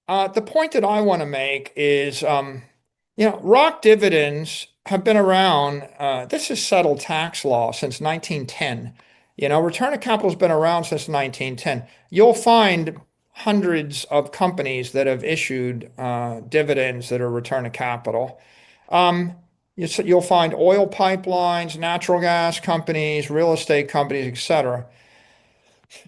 S4: The point that I want to make is, ROC dividends have been around. This is settled tax law since 1910. Return of capital has been around since 1910. You'll find hundreds of companies that have issued dividends that are return of capital. You'll find oil pipelines, natural gas companies, real estate companies, etc.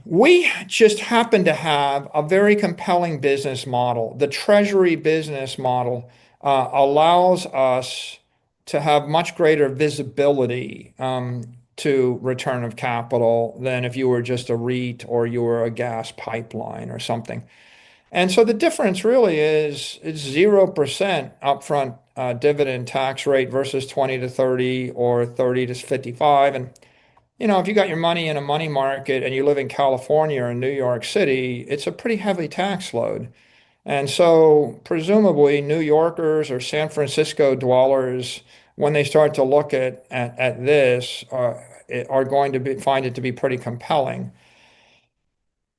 S4: We just happen to have a very compelling business model. The treasury business model allows us to have much greater visibility to return of capital than if you were just a REIT or you were a gas pipeline or something. And so the difference really is it's 0% upfront dividend tax rate versus 20 to 30 or 30 to 55. And if you got your money in a money market and you live in California or in New York City, it's a pretty heavy tax load. And so presumably New Yorkers or San Francisco dwellers, when they start to look at this, are going to find it to be pretty compelling.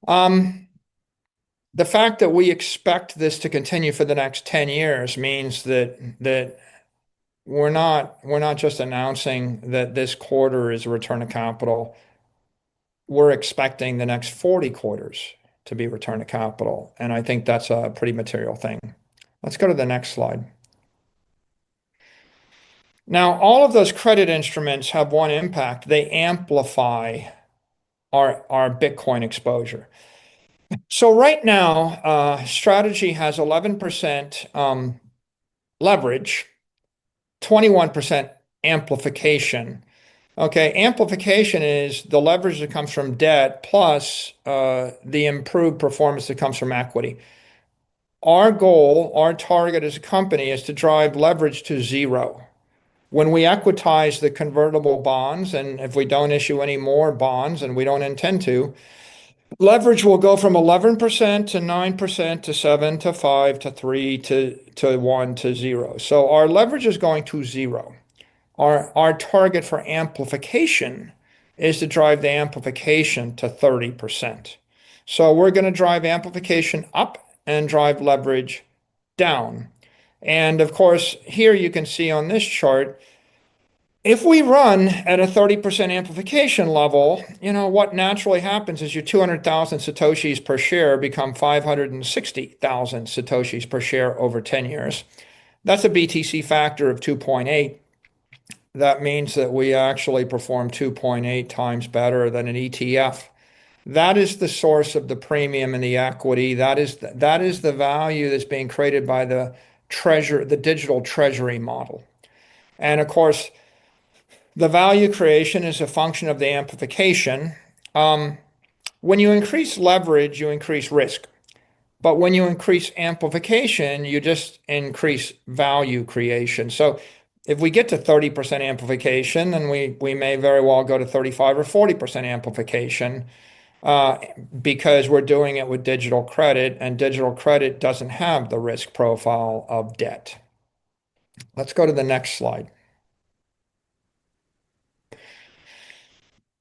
S4: The fact that we expect this to continue for the next 10 years means that we're not just announcing that this quarter is a return of capital. We're expecting the next 40 quarters to be return of capital, and I think that's a pretty material thing. Let's go to the next slide. Now, all of those credit instruments have one impact. They amplify our Bitcoin exposure. So right now, Strategy has 11% leverage, 21% amplification. Okay, amplification is the leverage that comes from debt plus the improved performance that comes from equity. Our goal, our target as a company is to drive leverage to 0. When we equitize the convertible bonds, and if we don't issue any more bonds, and we don't intend to, leverage will go from 11% to 9% to 7 to 5 to 3 to 1 to 0. So our leverage is going to 0. Our target for amplification is to drive the amplification to 30%. So we're going to drive amplification up and drive leverage down. And of course, here you can see on this chart, if we run at a 30% amplification level, what naturally happens is your 200,000 Satoshis per share become 560,000 Satoshis per share over 10 years. That's a BTC factor of 2.8. That means that we actually perform 2.8 times better than an ETF. That is the source of the premium and the equity. That is the value that's being created by the digital treasury model. And of course, the value creation is a function of the amplification. When you increase leverage, you increase risk. But when you increase amplification, you just increase value creation. So if we get to 30% amplification, then we may very well go to 35 or 40% amplification because we're doing it with digital credit, and digital credit doesn't have the risk profile of debt. Let's go to the next slide.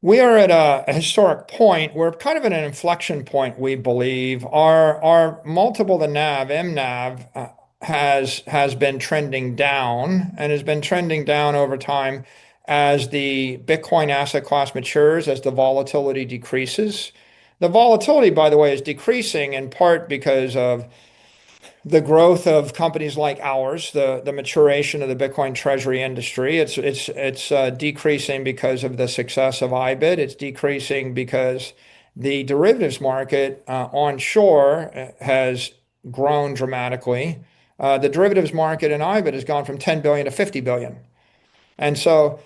S4: We are at a historic point. We're kind of at an inflection point, we believe. Our multiple to NAV, MNAV, has been trending down and has been trending down over time as the Bitcoin asset class matures, as the volatility decreases. The volatility, by the way, is decreasing in part because of the growth of companies like ours, the maturation of the Bitcoin treasury industry. It's decreasing because of the success of IBIT. It's decreasing because the derivatives market onshore has grown dramatically. The derivatives market in IBIT has gone from 10 billion to 50 billion. And so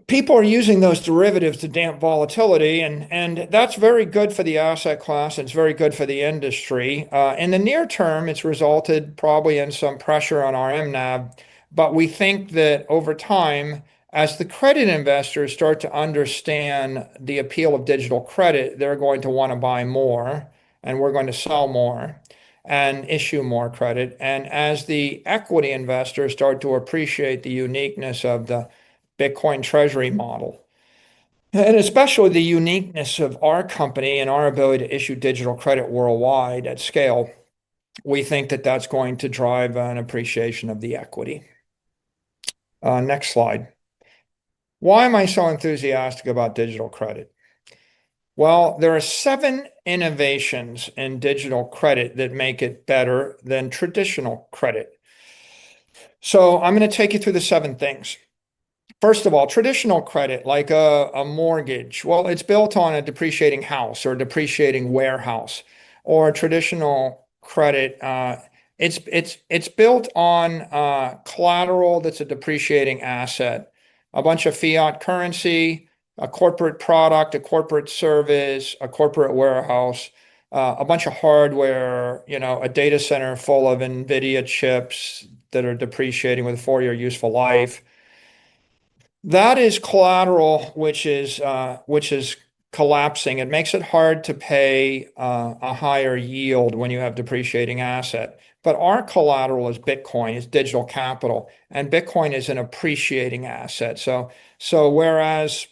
S4: people are using those derivatives to damp volatility, and that's very good for the asset class. It's very good for the industry. In the near term, it's resulted probably in some pressure on our MNAV, but we think that over time, as the credit investors start to understand the appeal of digital credit, they're going to want to buy more, and we're going to sell more and issue more credit. And as the equity investors start to appreciate the uniqueness of the Bitcoin treasury model, and especially the uniqueness of our company and our ability to issue digital credit worldwide at scale, we think that that's going to drive an appreciation of the equity. Next slide. Why am I so enthusiastic about digital credit? Well, there are 7 innovations in digital credit that make it better than traditional credit. So I'm going to take you through the 7 things. First of all, traditional credit, like a mortgage, well, it's built on a depreciating house or a depreciating warehouse. Or traditional credit, it's built on collateral that's a depreciating asset, a bunch of fiat currency, a corporate product, a corporate service, a corporate warehouse, a bunch of hardware, a data center full of NVIDIA chips that are depreciating with a 4-year useful life. That is collateral, which is collapsing. It makes it hard to pay a higher yield when you have depreciating asset. But our collateral is Bitcoin, is digital capital, and Bitcoin is an appreciating asset. So whereas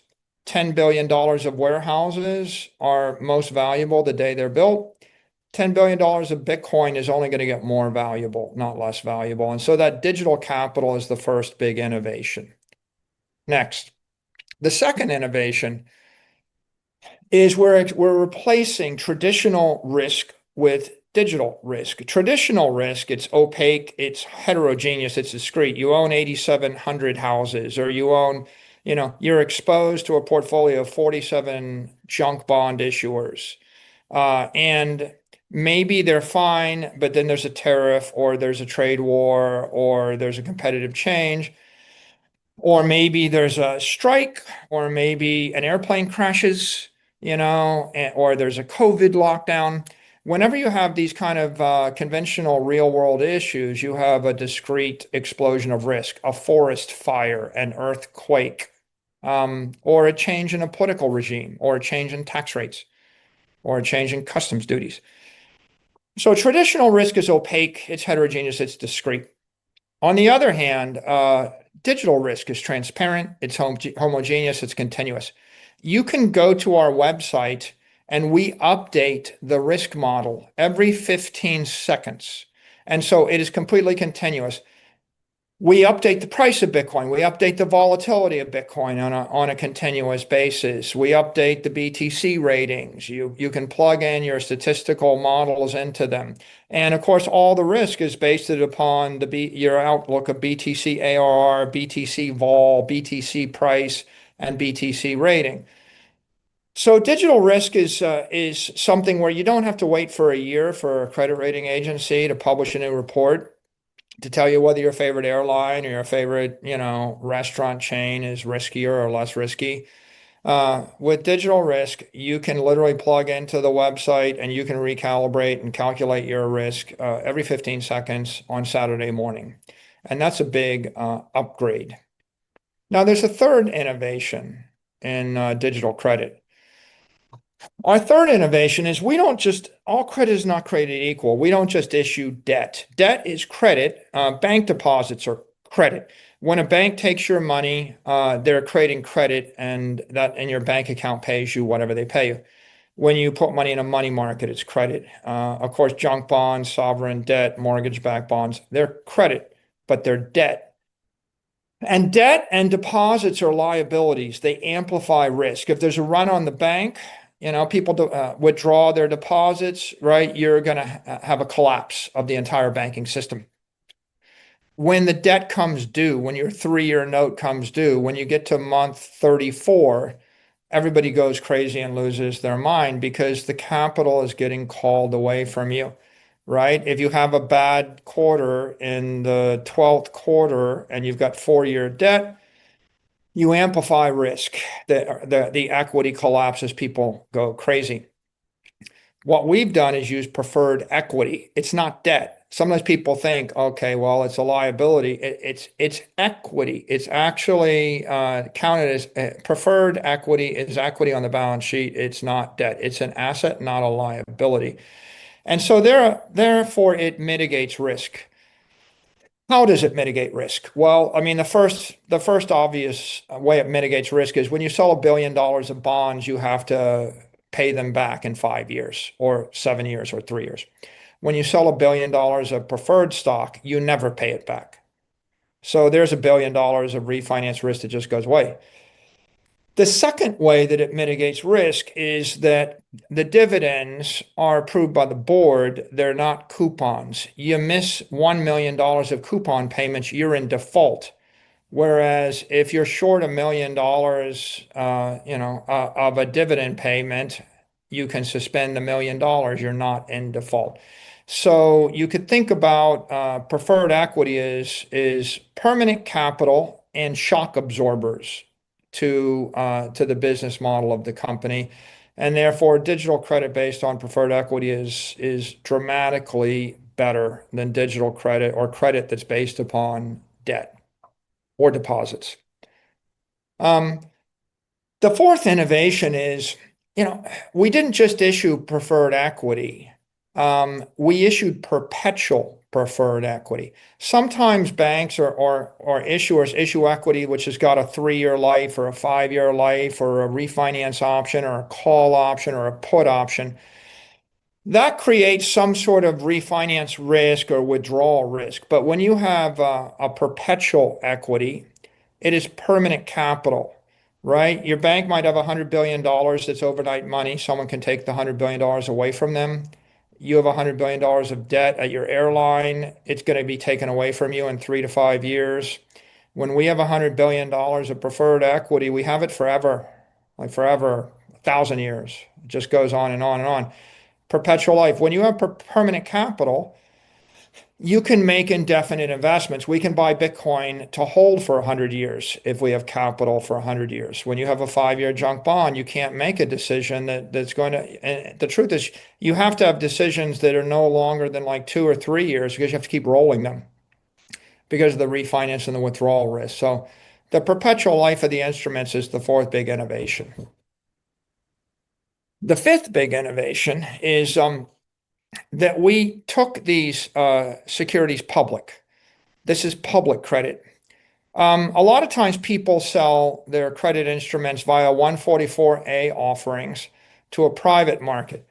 S4: $10 billion of warehouses are most valuable the day they're built, $10 billion of Bitcoin is only going to get more valuable, not less valuable. And so that digital capital is the first big innovation. Next, the second innovation is we're replacing traditional risk with digital risk. Traditional risk, it's opaque, it's heterogeneous, it's discrete. You own 8,700 houses, or you're exposed to a portfolio of 47 junk bond issuers. And maybe they're fine, but then there's a tariff, or there's a trade war, or there's a competitive change. Or maybe there's a strike, or maybe an airplane crashes, or there's a COVID lockdown. Whenever you have these kind of conventional real world issues, you have a discrete explosion of risk, a forest fire, an earthquake, or a change in a political regime, or a change in tax rates, or a change in customs duties. So traditional risk is opaque, it's heterogeneous, it's discrete. On the other hand, digital risk is transparent, it's homogeneous, it's continuous. You can go to our website and we update the risk model every 15 seconds. And so it is completely continuous. We update the price of Bitcoin. We update the volatility of Bitcoin on a continuous basis. We update the BTC ratings. You can plug in your statistical models into them. And of course, all the risk is based upon your outlook of BTC ARR, BTC vol, BTC price, and BTC rating. So digital risk is something where you don't have to wait for a year for a credit rating agency to publish a new report to tell you whether your favorite airline or your favorite, restaurant chain is riskier or less risky. With digital risk, you can literally plug into the website and you can recalibrate and calculate your risk every 15 seconds on Saturday morning. And that's a big upgrade. Now, there's a third innovation in digital credit. Our third innovation is all credit is not created equal. We don't just issue debt. Debt is credit. Bank deposits are credit. When a bank takes your money, they're creating credit, and your bank account pays you whatever they pay you. When you put money in a money market, it's credit. Of course, junk bonds, sovereign debt, mortgage-backed bonds, they're credit, but they're debt. And debt and deposits are liabilities. They amplify risk. If there's a run on the bank, people withdraw their deposits, right? You're going to have a collapse of the entire banking system. When the debt comes due, when your 3-year note comes due, when you get to month 34, everybody goes crazy and loses their mind because the capital is getting called away from you, right? If you have a bad quarter in the 12th quarter and you've got 4-year debt, you amplify risk. The equity collapses, people go crazy. What we've done is use preferred equity. It's not debt. Sometimes people think, okay, well, it's a liability. It's equity. It's actually counted as preferred equity is equity on the balance sheet. It's not debt. It's an asset, not a liability. And so therefore, it mitigates risk. How does it mitigate risk? Well, I mean, the first obvious way it mitigates risk is when you sell $1 billion of bonds, you have to pay them back in 5 years or 7 years or 3 years. When you sell $1 billion of preferred stock, you never pay it back. So there's $1 billion of refinance risk that just goes away. The second way that it mitigates risk is that the dividends are approved by the board. They're not coupons. You miss $1 million of coupon payments, you're in default. Whereas if you're short $1 million, of a dividend payment, you can suspend $1 million. You're not in default. So you could think about preferred equity is permanent capital and shock absorbers to the business model of the company, and therefore digital credit based on preferred equity is dramatically better than digital credit or credit that's based upon debt or deposits. The fourth innovation is, we didn't just issue preferred equity. We issued perpetual preferred equity. Sometimes banks or issuers issue equity which has got a 3-year life or a 5-year life or a refinance option or a call option or a put option. That creates some sort of refinance risk or withdrawal risk. But when you have a perpetual equity, it is permanent capital, right? Your bank might have $100 billion that's overnight money. Someone can take the $100 billion away from them. You have $100 billion of debt at your airline. It's going to be taken away from you in 3 to 5 years. When we have $100 billion of preferred equity, we have it forever, like forever, 1,000 years. It just goes on and on and on. Perpetual life. When you have permanent capital, you can make indefinite investments. We can buy Bitcoin to hold for 100 years if we have capital for 100 years. When you have a 5-year junk bond, you can't make a decision that's going to, and the truth is you have to have decisions that are no longer than like 2 or 3 years because you have to keep rolling them because of the refinance and the withdrawal risk. So the perpetual life of the instruments is the fourth big innovation. The fifth big innovation is that we took these securities public. This is public credit. A lot of times people sell their credit instruments via 144A offerings to a private market.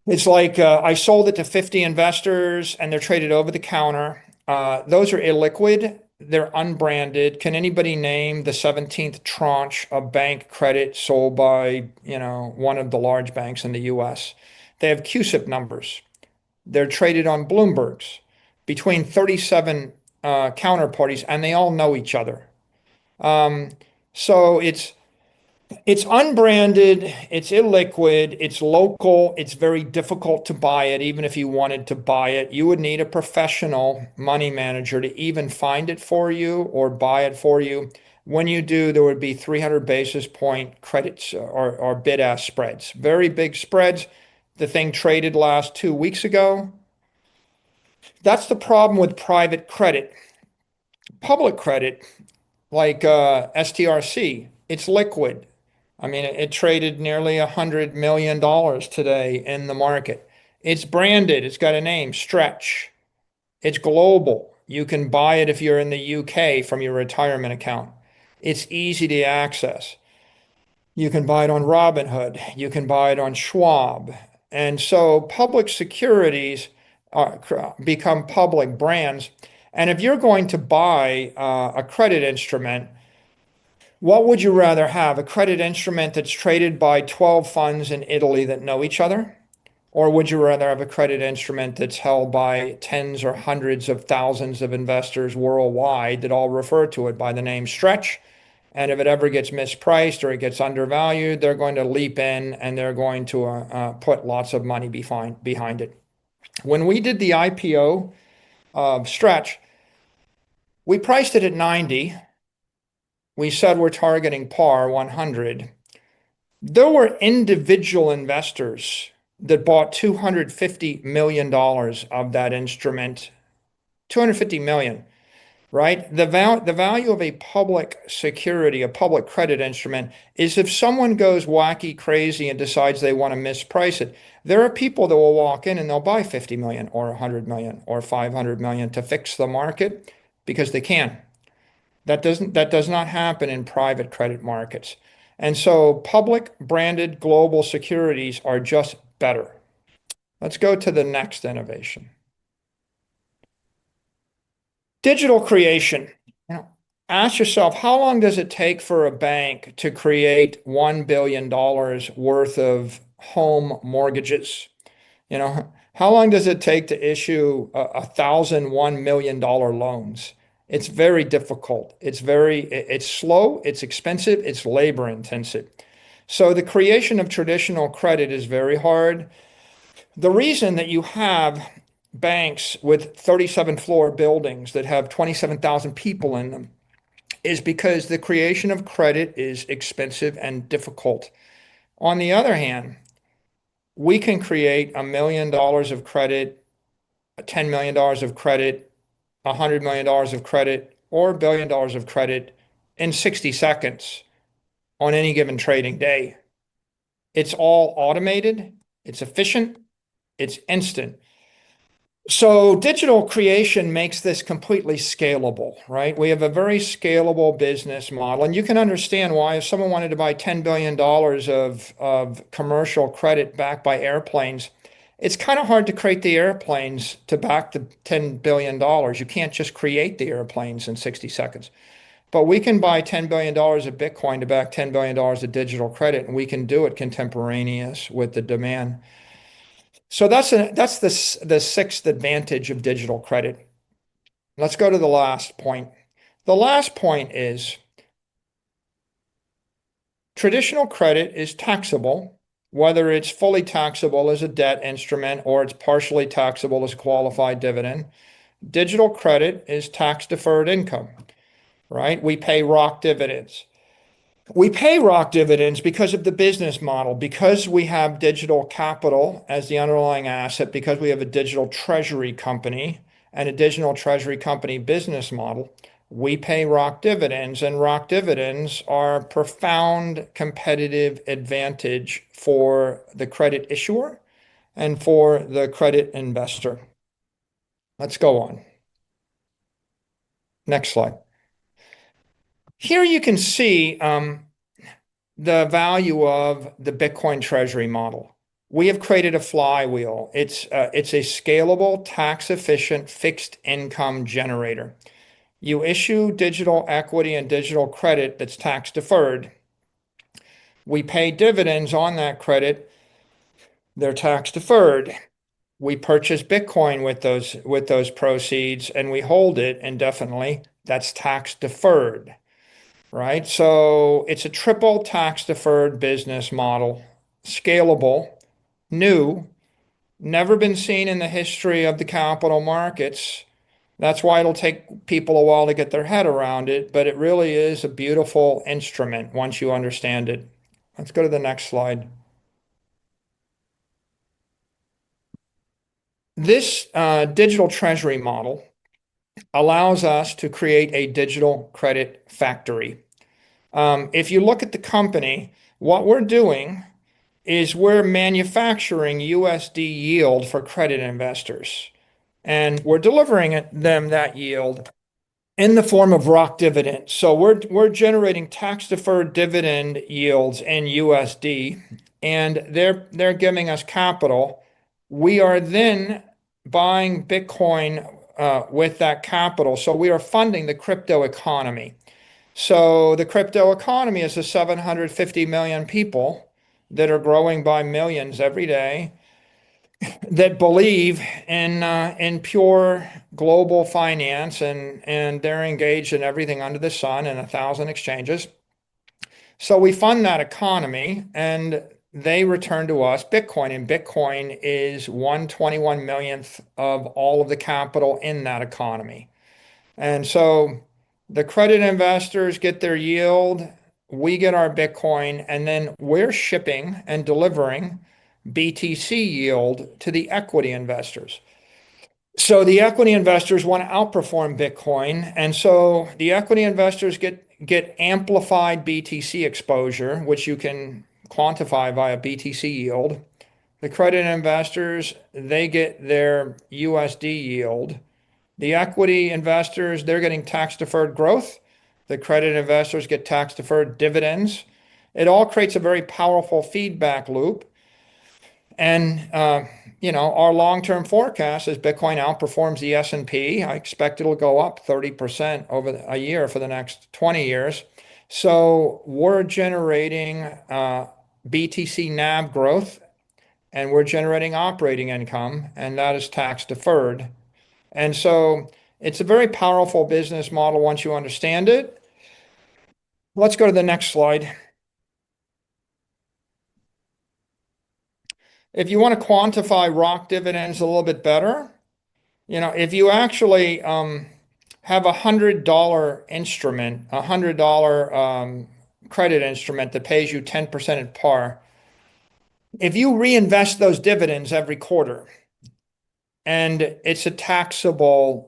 S4: It's like I sold it to 50 investors and they're traded over the counter. Those are illiquid. They're unbranded. Can anybody name the 17th tranche of bank credit sold by, one of the large banks in the US? They have CUSIP numbers. They're traded on Bloomberg's between 37 counterparties, and they all know each other. So it's unbranded, it's illiquid, it's local, it's very difficult to buy it. Even if you wanted to buy it, you would need a professional money manager to even find it for you or buy it for you. When you do, there would be 300 basis point credits or bid-ask spreads, very big spreads. The thing traded last 2 weeks ago. That's the problem with private credit. Public credit, like STRC, it's liquid. I mean, it traded nearly $100 million today in the market. It's branded, it's got a name, Stretch. It's global. You can buy it if you're in the UK from your retirement account. It's easy to access. You can buy it on Robinhood. You can buy it on Schwab. And so public securities become public brands. And if you're going to buy a credit instrument, what would you rather have? A credit instrument that's traded by 12 funds in Italy that know each other? Or would you rather have a credit instrument that's held by tens or hundreds of thousands of investors worldwide that all refer to it by the name Stretch? And if it ever gets mispriced or it gets undervalued, they're going to leap in and they're going to put lots of money behind it. When we did the IPO of Stretch, we priced it at 90. We said we're targeting par 100. There were individual investors that bought $250 million of that instrument. 250 million, right? The value of a public security, a public credit instrument, is if someone goes wacky crazy and decides they want to misprice it, there are people that will walk in and they'll buy 50 million or 100 million or 500 million to fix the market because they can. That does not happen in private credit markets. And so public branded global securities are just better. Let's go to the next innovation. Digital creation. You know, ask yourself, how long does it take for a bank to create $1 billion worth of home mortgages? You know, how long does it take to issue $1 million loans? It's very difficult. It's slow, it's expensive, it's labor intensive. So the creation of traditional credit is very hard. The reason that you have banks with 37-floor buildings that have 27,000 people in them is because the creation of credit is expensive and difficult. On the other hand, we can create $1 million of credit, $10 million of credit, $100 million of credit, or $1 billion of credit in 60 seconds on any given trading day. It's all automated, it's efficient, it's instant. So digital creation makes this completely scalable, right? We have a very scalable business model, and you can understand why if someone wanted to buy $10 billion of commercial credit backed by airplanes, it's kind of hard to create the airplanes to back the $10 billion. You can't just create the airplanes in 60 seconds. But we can buy $10 billion of Bitcoin to back $10 billion of digital credit, and we can do it contemporaneous with the demand. So that's the sixth advantage of digital credit. Let's go to the last point. The last point is traditional credit is taxable, whether it's fully taxable as a debt instrument or it's partially taxable as a qualified dividend. Digital credit is tax deferred income, right? We pay ROC dividends. We pay ROC dividends because of the business model, because we have digital capital as the underlying asset, because we have a digital treasury company and a digital treasury company business model. We pay ROC dividends, and ROC dividends are a profound competitive advantage for the credit issuer and for the credit investor. Let's go on. Next slide. Here you can see the value of the Bitcoin treasury model. We have created a flywheel. It's a scalable, tax-efficient, fixed income generator. You issue digital equity and digital credit that's tax deferred. We pay dividends on that credit. They're tax deferred. We purchase Bitcoin with those proceeds and we hold it indefinitely. That's tax deferred. Right? So it's a triple tax deferred business model, scalable, new, never been seen in the history of the capital markets. That's why it'll take people a while to get their head around it, but it really is a beautiful instrument once you understand it. Let's go to the next slide. This digital treasury model allows us to create a digital credit factory. If you look at the company, what we're doing is we're manufacturing USD yield for credit investors, and we're delivering them that yield in the form of ROC dividends. So we're generating tax-deferred dividend yields in USD, and they're giving us capital. We are then buying Bitcoin with that capital. So we are funding the crypto economy. So the crypto economy is the 750 million people that are growing by millions every day that believe in pure global finance, and they're engaged in everything under the sun in 1,000 exchanges. So we fund that economy and they return to us Bitcoin, and Bitcoin is 1/21 millionth of all of the capital in that economy. And so the credit investors get their yield, we get our Bitcoin, and then we're shipping and delivering BTC yield to the equity investors. So the equity investors want to outperform Bitcoin, and so the equity investors get amplified BTC exposure, which you can quantify via BTC yield. The credit investors, they get their USD yield. The equity investors, they're getting tax deferred growth. The credit investors get tax deferred dividends. It all creates a very powerful feedback loop. And our long-term forecast is Bitcoin outperforms the S&P. I expect it'll go up 30% over a year for the next 20 years. So we're generating BTC NAV growth, and we're generating operating income, and that is tax deferred. And so it's a very powerful business model once you understand it. Let's go to the next slide. If you want to quantify ROC dividends a little bit better, if you actually have $100 instrument, $100 credit instrument that pays you 10% at par, if you reinvest those dividends every quarter, and it's a taxable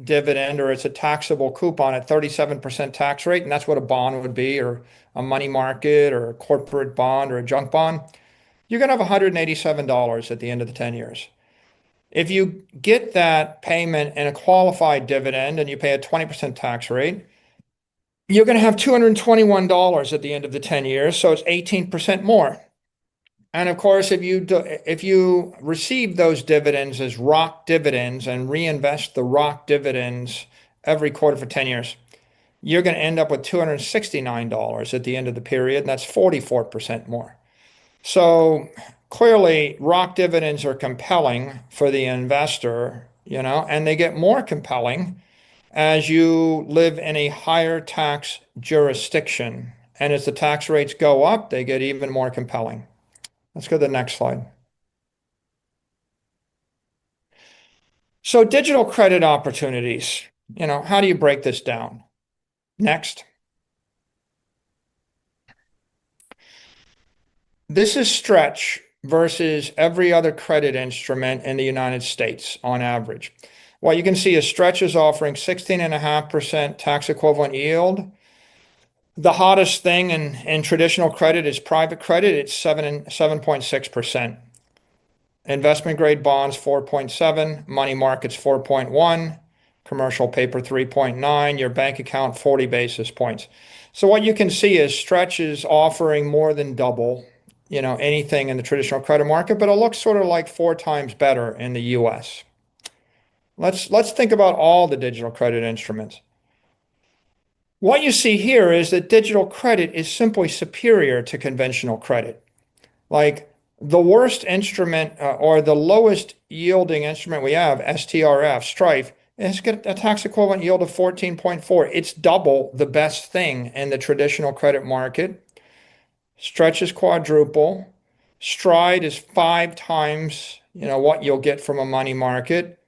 S4: dividend, or it's a taxable coupon at 37% tax rate, and that's what a bond would be, or a money market, or a corporate bond, or a junk bond, you're going to have $187 at the end of the 10 years. If you get that payment in a qualified dividend and you pay a 20% tax rate, you're going to have $221 at the end of the 10 years, so it's 18% more. And of course, if you receive those dividends as ROC dividends and reinvest the ROC dividends every quarter for 10 years, you're going to end up with $269 at the end of the period, and that's 44% more. So clearly, ROC dividends are compelling for the investor, and they get more compelling as you live in a higher tax jurisdiction. And as the tax rates go up, they get even more compelling. Let's go to the next slide. So digital credit opportunities, how do you break this down? Next. This is Stretch versus every other credit instrument in the United States on average. What you can see is Stretch is offering 16.5% tax equivalent yield. The hottest thing in traditional credit is private credit. It's 7.6%. Investment grade bonds 4.7, money markets 4.1, commercial paper 3.9, your bank account 40 basis points. So what you can see is Stretch is offering more than double, anything in the traditional credit market, but it looks sort of like 4 times better in the US. Let's think about all the digital credit instruments. What you see here is that digital credit is simply superior to conventional credit. Like the worst instrument or the lowest yielding instrument we have, STRF, Strife, has got a tax equivalent yield of 14.4. It's double the best thing in the traditional credit market. Stretch is quadruple. Stride is 5 times, what you'll get from a money market.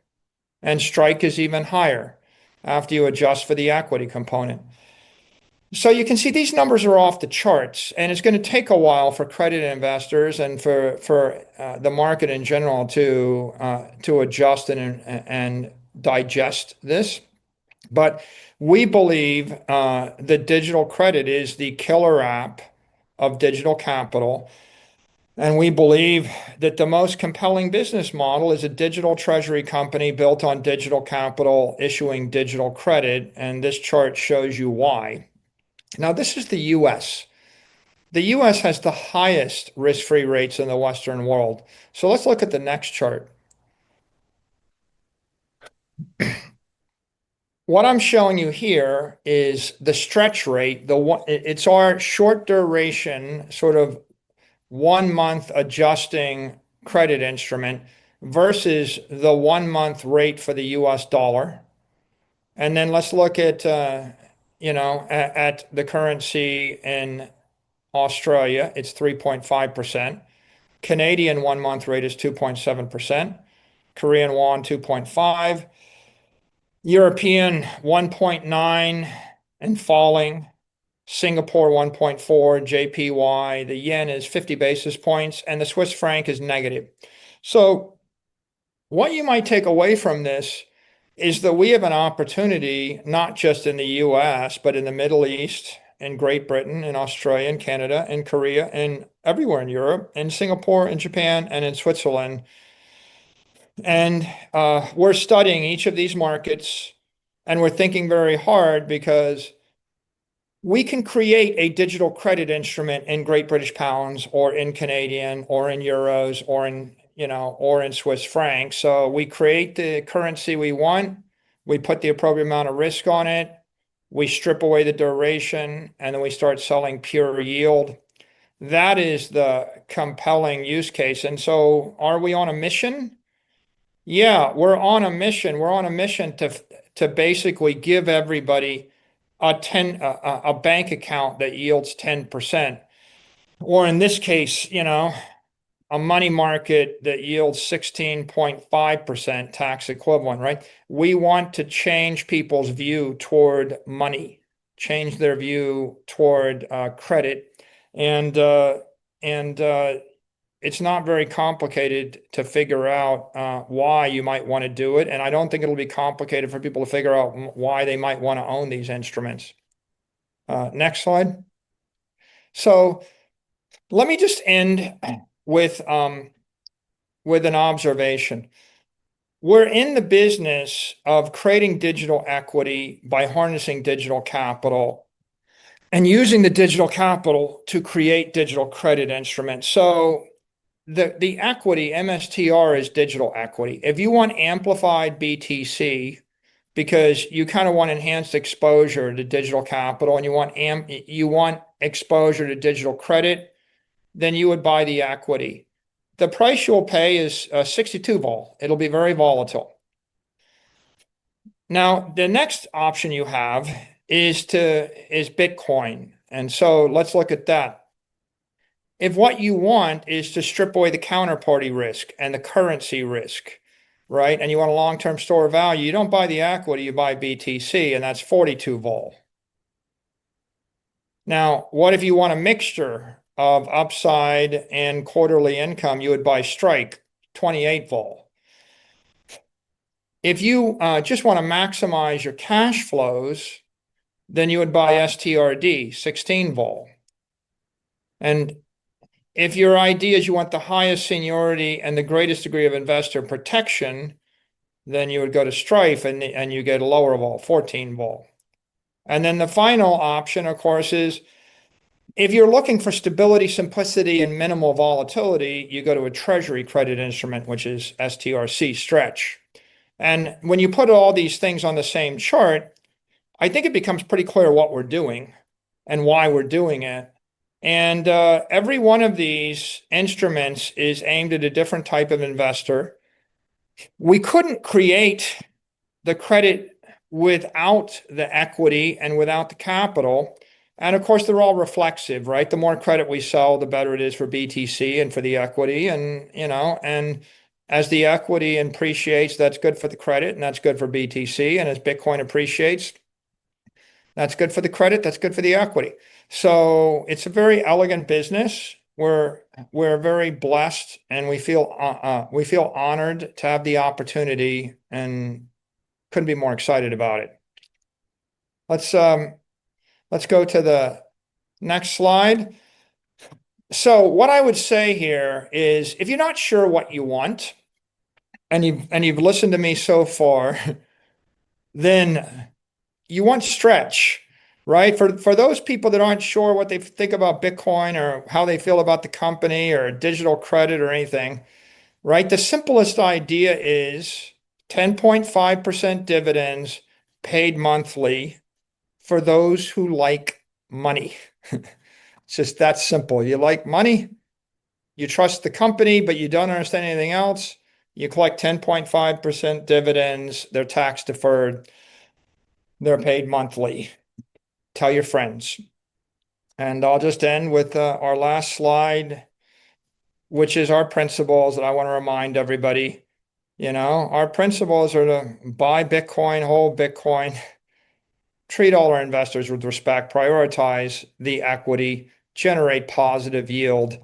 S4: And Strike is even higher after you adjust for the equity component. So you can see these numbers are off the charts, and it's going to take a while for credit investors and for the market in general to adjust and digest this. But we believe that digital credit is the killer app of digital capital. And we believe that the most compelling business model is a digital treasury company built on digital capital, issuing digital credit. And this chart shows you why. Now, this is the US. The US has the highest risk-free rates in the Western world. So let's look at the next chart. What I'm showing you here is the stretch rate. It's our short duration, sort of 1 month adjusting credit instrument versus the 1 month rate for the US dollar. And then let's look at, at the currency in Australia, it's 3.5%. Canadian 1 month rate is 2.7%. Korean won 2.5. European 1.9 and falling. Singapore 1.4, JPY, the yen is 50 basis points, and the Swiss franc is negative. So, what you might take away from this is that we have an opportunity, not just in the US, but in the Middle East, in Great Britain, in Australia, in Canada, in Korea, and everywhere in Europe, in Singapore, in Japan, and in Switzerland. And we're studying each of these markets, and we're thinking very hard because we can create a digital credit instrument in Great British pounds or in Canadian or in euros or in Swiss francs. So we create the currency we want, we put the appropriate amount of risk on it, we strip away the duration, and then we start selling pure yield. That is the compelling use case. And so are we on a mission? Yeah, we're on a mission. We're on a mission to basically give everybody a bank account that yields 10%, or in this case, a money market that yields 16.5% tax equivalent, right? We want to change people's view toward money, change their view toward credit, and it's not very complicated to figure out why you might want to do it. And I don't think it'll be complicated for people to figure out why they might want to own these instruments. Next slide. So let me just end with an observation. We're in the business of creating digital equity by harnessing digital capital and using the digital capital to create digital credit instruments. So the equity, MSTR, is digital equity. If you want amplified BTC, because you kind of want enhanced exposure to digital capital and you want exposure to digital credit, then you would buy the equity. The price you'll pay is 62 vol. It'll be very volatile. Now, the next option you have is Bitcoin. And so let's look at that. If what you want is to strip away the counterparty risk and the currency risk, right? And you want a long-term store of value, you don't buy the equity, you buy BTC, and that's 42 vol. Now, what if you want a mixture of upside and quarterly income? You would buy Strike, 28 vol. If you just want to maximize your cash flows, then you would buy STRD, 16 vol. And if your idea is you want the highest seniority and the greatest degree of investor protection, then you would go to Strife and you get a lower vol, 14 vol. And then the final option, of course, is if you're looking for stability, simplicity, and minimal volatility, you go to a treasury credit instrument, which is STRC, Stretch. And when you put all these things on the same chart, I think it becomes pretty clear what we're doing and why we're doing it. And every one of these instruments is aimed at a different type of investor. We couldn't create the credit without the equity and without the capital. And of course, they're all reflexive, right? The more credit we sell, the better it is for BTC and for the equity. And as the equity appreciates, that's good for the credit and that's good for BTC. And as Bitcoin appreciates, that's good for the credit, that's good for the equity. So it's a very elegant business. We're very blessed, and we feel honored to have the opportunity, and couldn't be more excited about it. Let's go to the next slide. So what I would say here is if you're not sure what you want and you've listened to me so far, then you want stretch, right? For those people that aren't sure what they think about Bitcoin or how they feel about the company or digital credit or anything, right? The simplest idea is 10.5% dividends paid monthly for those who like money. It's just that simple. You like money, you trust the company, but you don't understand anything else. You collect 10.5% dividends. They're tax deferred. They're paid monthly. Tell your friends. And I'll just end with our last slide, which is our principles that I want to remind everybody. Our principles are to buy Bitcoin, hold Bitcoin, treat all our investors with respect, prioritize the equity, generate positive yield,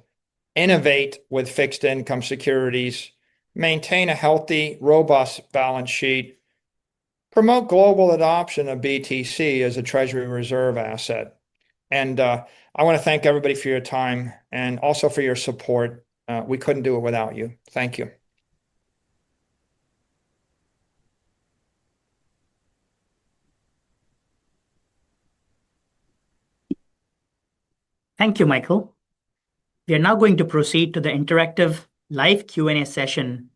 S4: innovate with fixed income securities, maintain a healthy, robust balance sheet, promote global adoption of BTC as a treasury reserve asset. And I want to thank everybody for your time and also for your support. We couldn't do it without you. Thank you.
S1: Thank you, Michael. We are now going to proceed to the interactive live Q&A session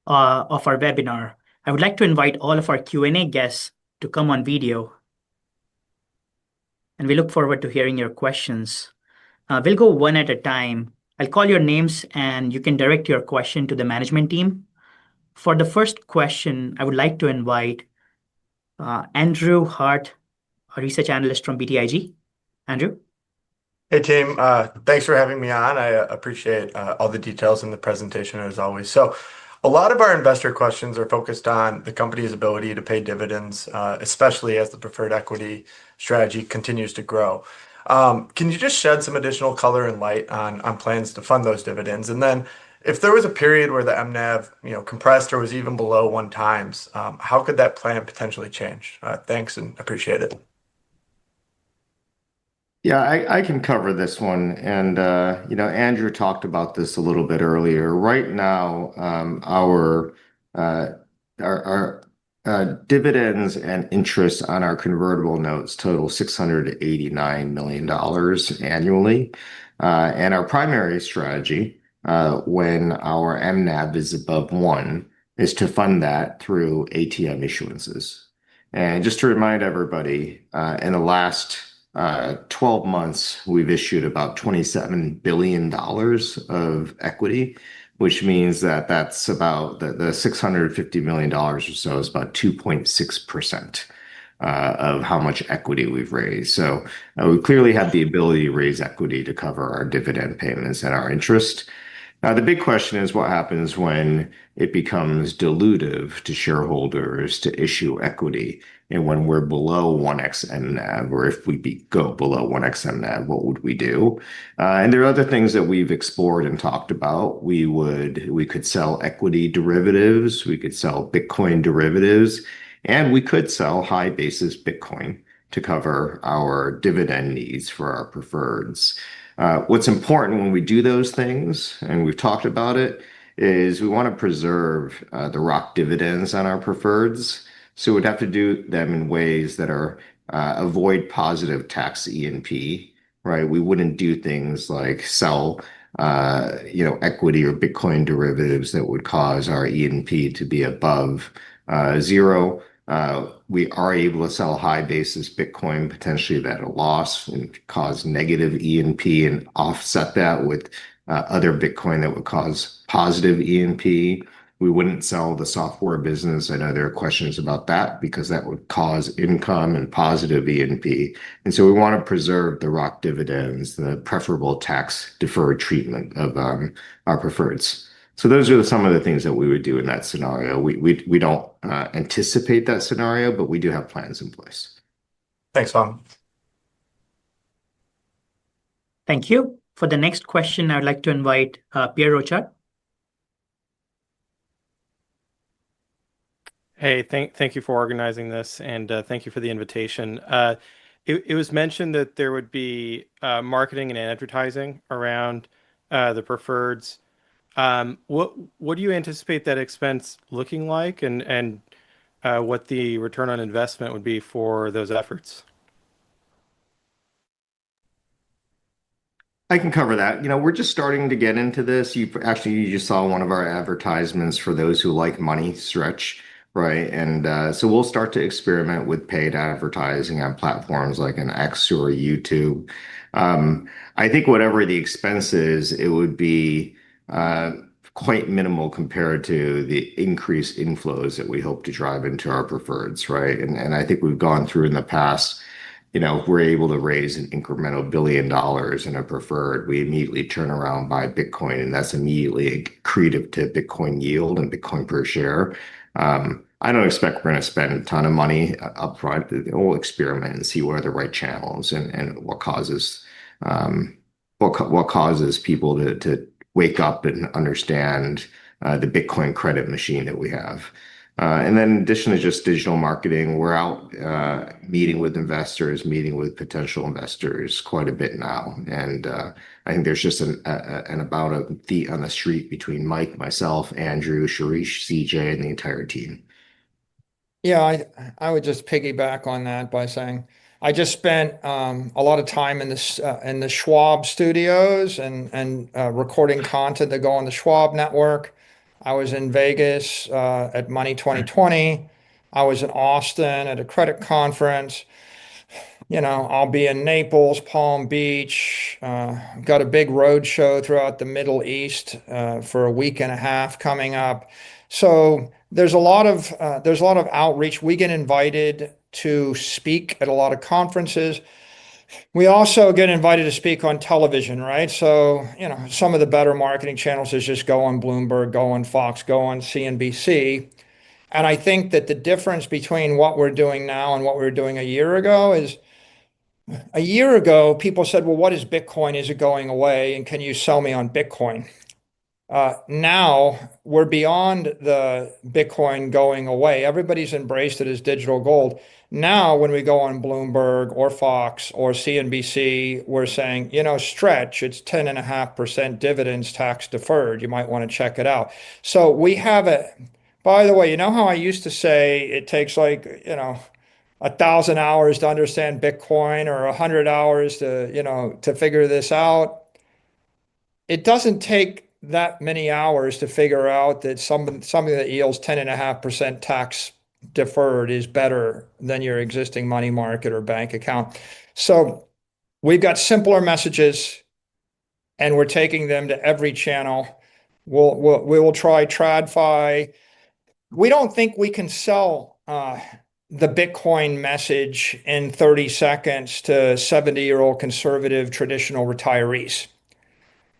S1: of our webinar. I would like to invite all of our Q&A guests to come on video, and we look forward to hearing your questions. We'll go one at a time. I'll call your names, and you can direct your question to the management team. For the first question, I would like to invite Andrew Hart, a research analyst from BTIG. Andrew?
S5: Hey team, thanks for having me on. I appreciate all the details in the presentation as always. So, a lot of our investor questions are focused on the company's ability to pay dividends, especially as the preferred equity strategy continues to grow. Can you just shed some additional color and light on plans to fund those dividends? And then, if there was a period where the MNAV, compressed or was even below 1x, how could that plan potentially change? Thanks and appreciate it.
S3: Yeah, I can cover this one. And, Andrew talked about this a little bit earlier. Right now, our dividends and interest on our convertible notes total $689 million annually. And our primary strategy, when our MNAV is above 1, is to fund that through ATM issuances. And just to remind everybody, in the last 12 months, we've issued about $27 billion of equity, which means that that's about the $650 million or so is about 2.6% of how much equity we've raised. So we clearly have the ability to raise equity to cover our dividend payments and our interest. Now, the big question is what happens when it becomes dilutive to shareholders to issue equity. And when we're below 1x MNAV, or if we go below 1x MNAV, what would we do? And there are other things that we've explored and talked about. We could sell equity derivatives, we could sell Bitcoin derivatives, and we could sell high basis Bitcoin to cover our dividend needs for our preferreds. What's important when we do those things, and we've talked about it, is we want to preserve the ROC dividends on our preferreds. So we'd have to do them in ways that are avoid positive tax E&P, right? We wouldn't do things like sell equity or Bitcoin derivatives that would cause our E&P to be above 0. We are able to sell high basis Bitcoin potentially at a loss and cause negative E&P and offset that with other Bitcoin that would cause positive E&P. We wouldn't sell the software business. I know there are questions about that because that would cause income and positive E&P. And so we want to preserve the ROC dividends, the preferable tax deferred treatment of our preferreds. So those are some of the things that we would do in that scenario. We don't anticipate that scenario, but we do have plans in place.
S5: Thanks, Tom.
S1: Thank you. For the next question, I would like to invite Pierre Rochard.
S6: Hey, thank you for organizing this, and thank you for the invitation. it was mentioned that there would be marketing and advertising around the preferreds. What do you anticipate that expense looking like, and what the return on investment would be for those efforts?
S3: I can cover that. We're just starting to get into this. You just saw one of our advertisements for those who like money stretch, right? And so we'll start to experiment with paid advertising on platforms like an X or a YouTube. I think whatever the expense is, it would be uh, quite minimal compared to the increased inflows that we hope to drive into our preferreds, right? And I think we've gone through in the past. If we're able to raise an incremental $1 billion in a preferred, we immediately turn around, buy Bitcoin, and that's immediately accretive to Bitcoin yield and Bitcoin per share. I don't expect we're going to spend a ton of money up front. We'll experiment and see what are the right channels and um, what causes people to wake up and understand the Bitcoin credit machine that we have. And then in addition to just digital marketing, we're out meeting with investors, meeting with potential investors quite a bit now. And I think there's just an about a feet on the street between Mike, myself, Andrew, Sharish, CJ, and the entire team.
S4: Yeah, I would just piggyback on that by saying I just spent a lot of time in the Schwab studios and recording content that go on the Schwab network. I was in Vegas at Money 2020. I was in Austin at a credit conference. I'll be in Naples, Palm Beach. Got a big road show throughout the Middle East for a week and a half coming up. So there's a lot of outreach. We get invited to speak at a lot of conferences. We also get invited to speak on television, right? So, some of the better marketing channels is just go on Bloomberg, go on Fox, go on CNBC. And I think that the difference between what we're doing now and what we were doing a year ago is a year ago, people said, well, what is Bitcoin? Is it going away? And can you sell me on Bitcoin? Now we're beyond the Bitcoin going away. Everybody's embraced it as digital gold. Now, when we go on Bloomberg or Fox or CNBC, we're saying, stretch, it's 10.5% dividends tax deferred. You might want to check it out. So we have it. By the way, you know how I used to say it takes 1,000 hours to understand Bitcoin or 100 hours to figure this out? It doesn't take that many hours to figure out that something that yields 10.5% tax deferred is better than your existing money market or bank account. So we've got simpler messages and we're taking them to every channel. We will try TradFi. We don't think we can sell the Bitcoin message in 30 seconds to 70-year-old conservative traditional retirees.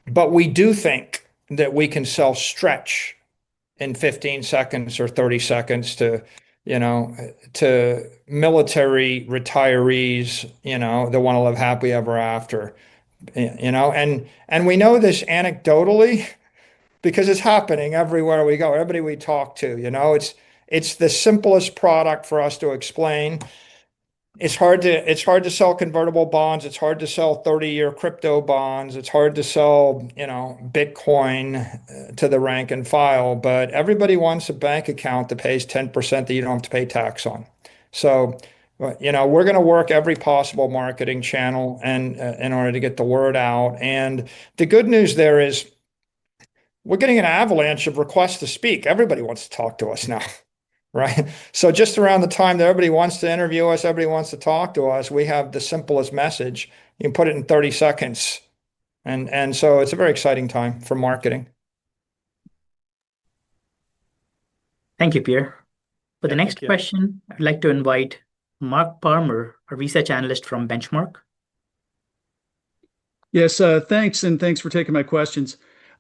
S4: But we do think that we can sell stretch in 15 seconds or 30 seconds to military retirees, that want to live happily ever after. And we know this anecdotally because it's happening everywhere we go, everybody we talk to, it's the simplest product for us to explain. It's hard to sell convertible bonds. It's hard to sell 30-year crypto bonds. It's hard to sell, Bitcoin to the rank and file, but everybody wants a bank account that pays 10% that you don't have to pay tax on. So, we're going to work every possible marketing channel and in order to get the word out. And the good news there is we're getting an avalanche of requests to speak. Everybody wants to talk to us now. Right. So just around the time that everybody wants to interview us, everybody wants to talk to us, we have the simplest message. You can put it in 30 seconds. And so it's a very exciting time for marketing.
S1: Thank you, Pierre. For the
S6: Yeah,
S1: next
S6: thank you.
S1: question, I'd like to invite Mark Palmer, a research analyst from Benchmark.
S7: Yes, thanks, and thanks for taking my questions.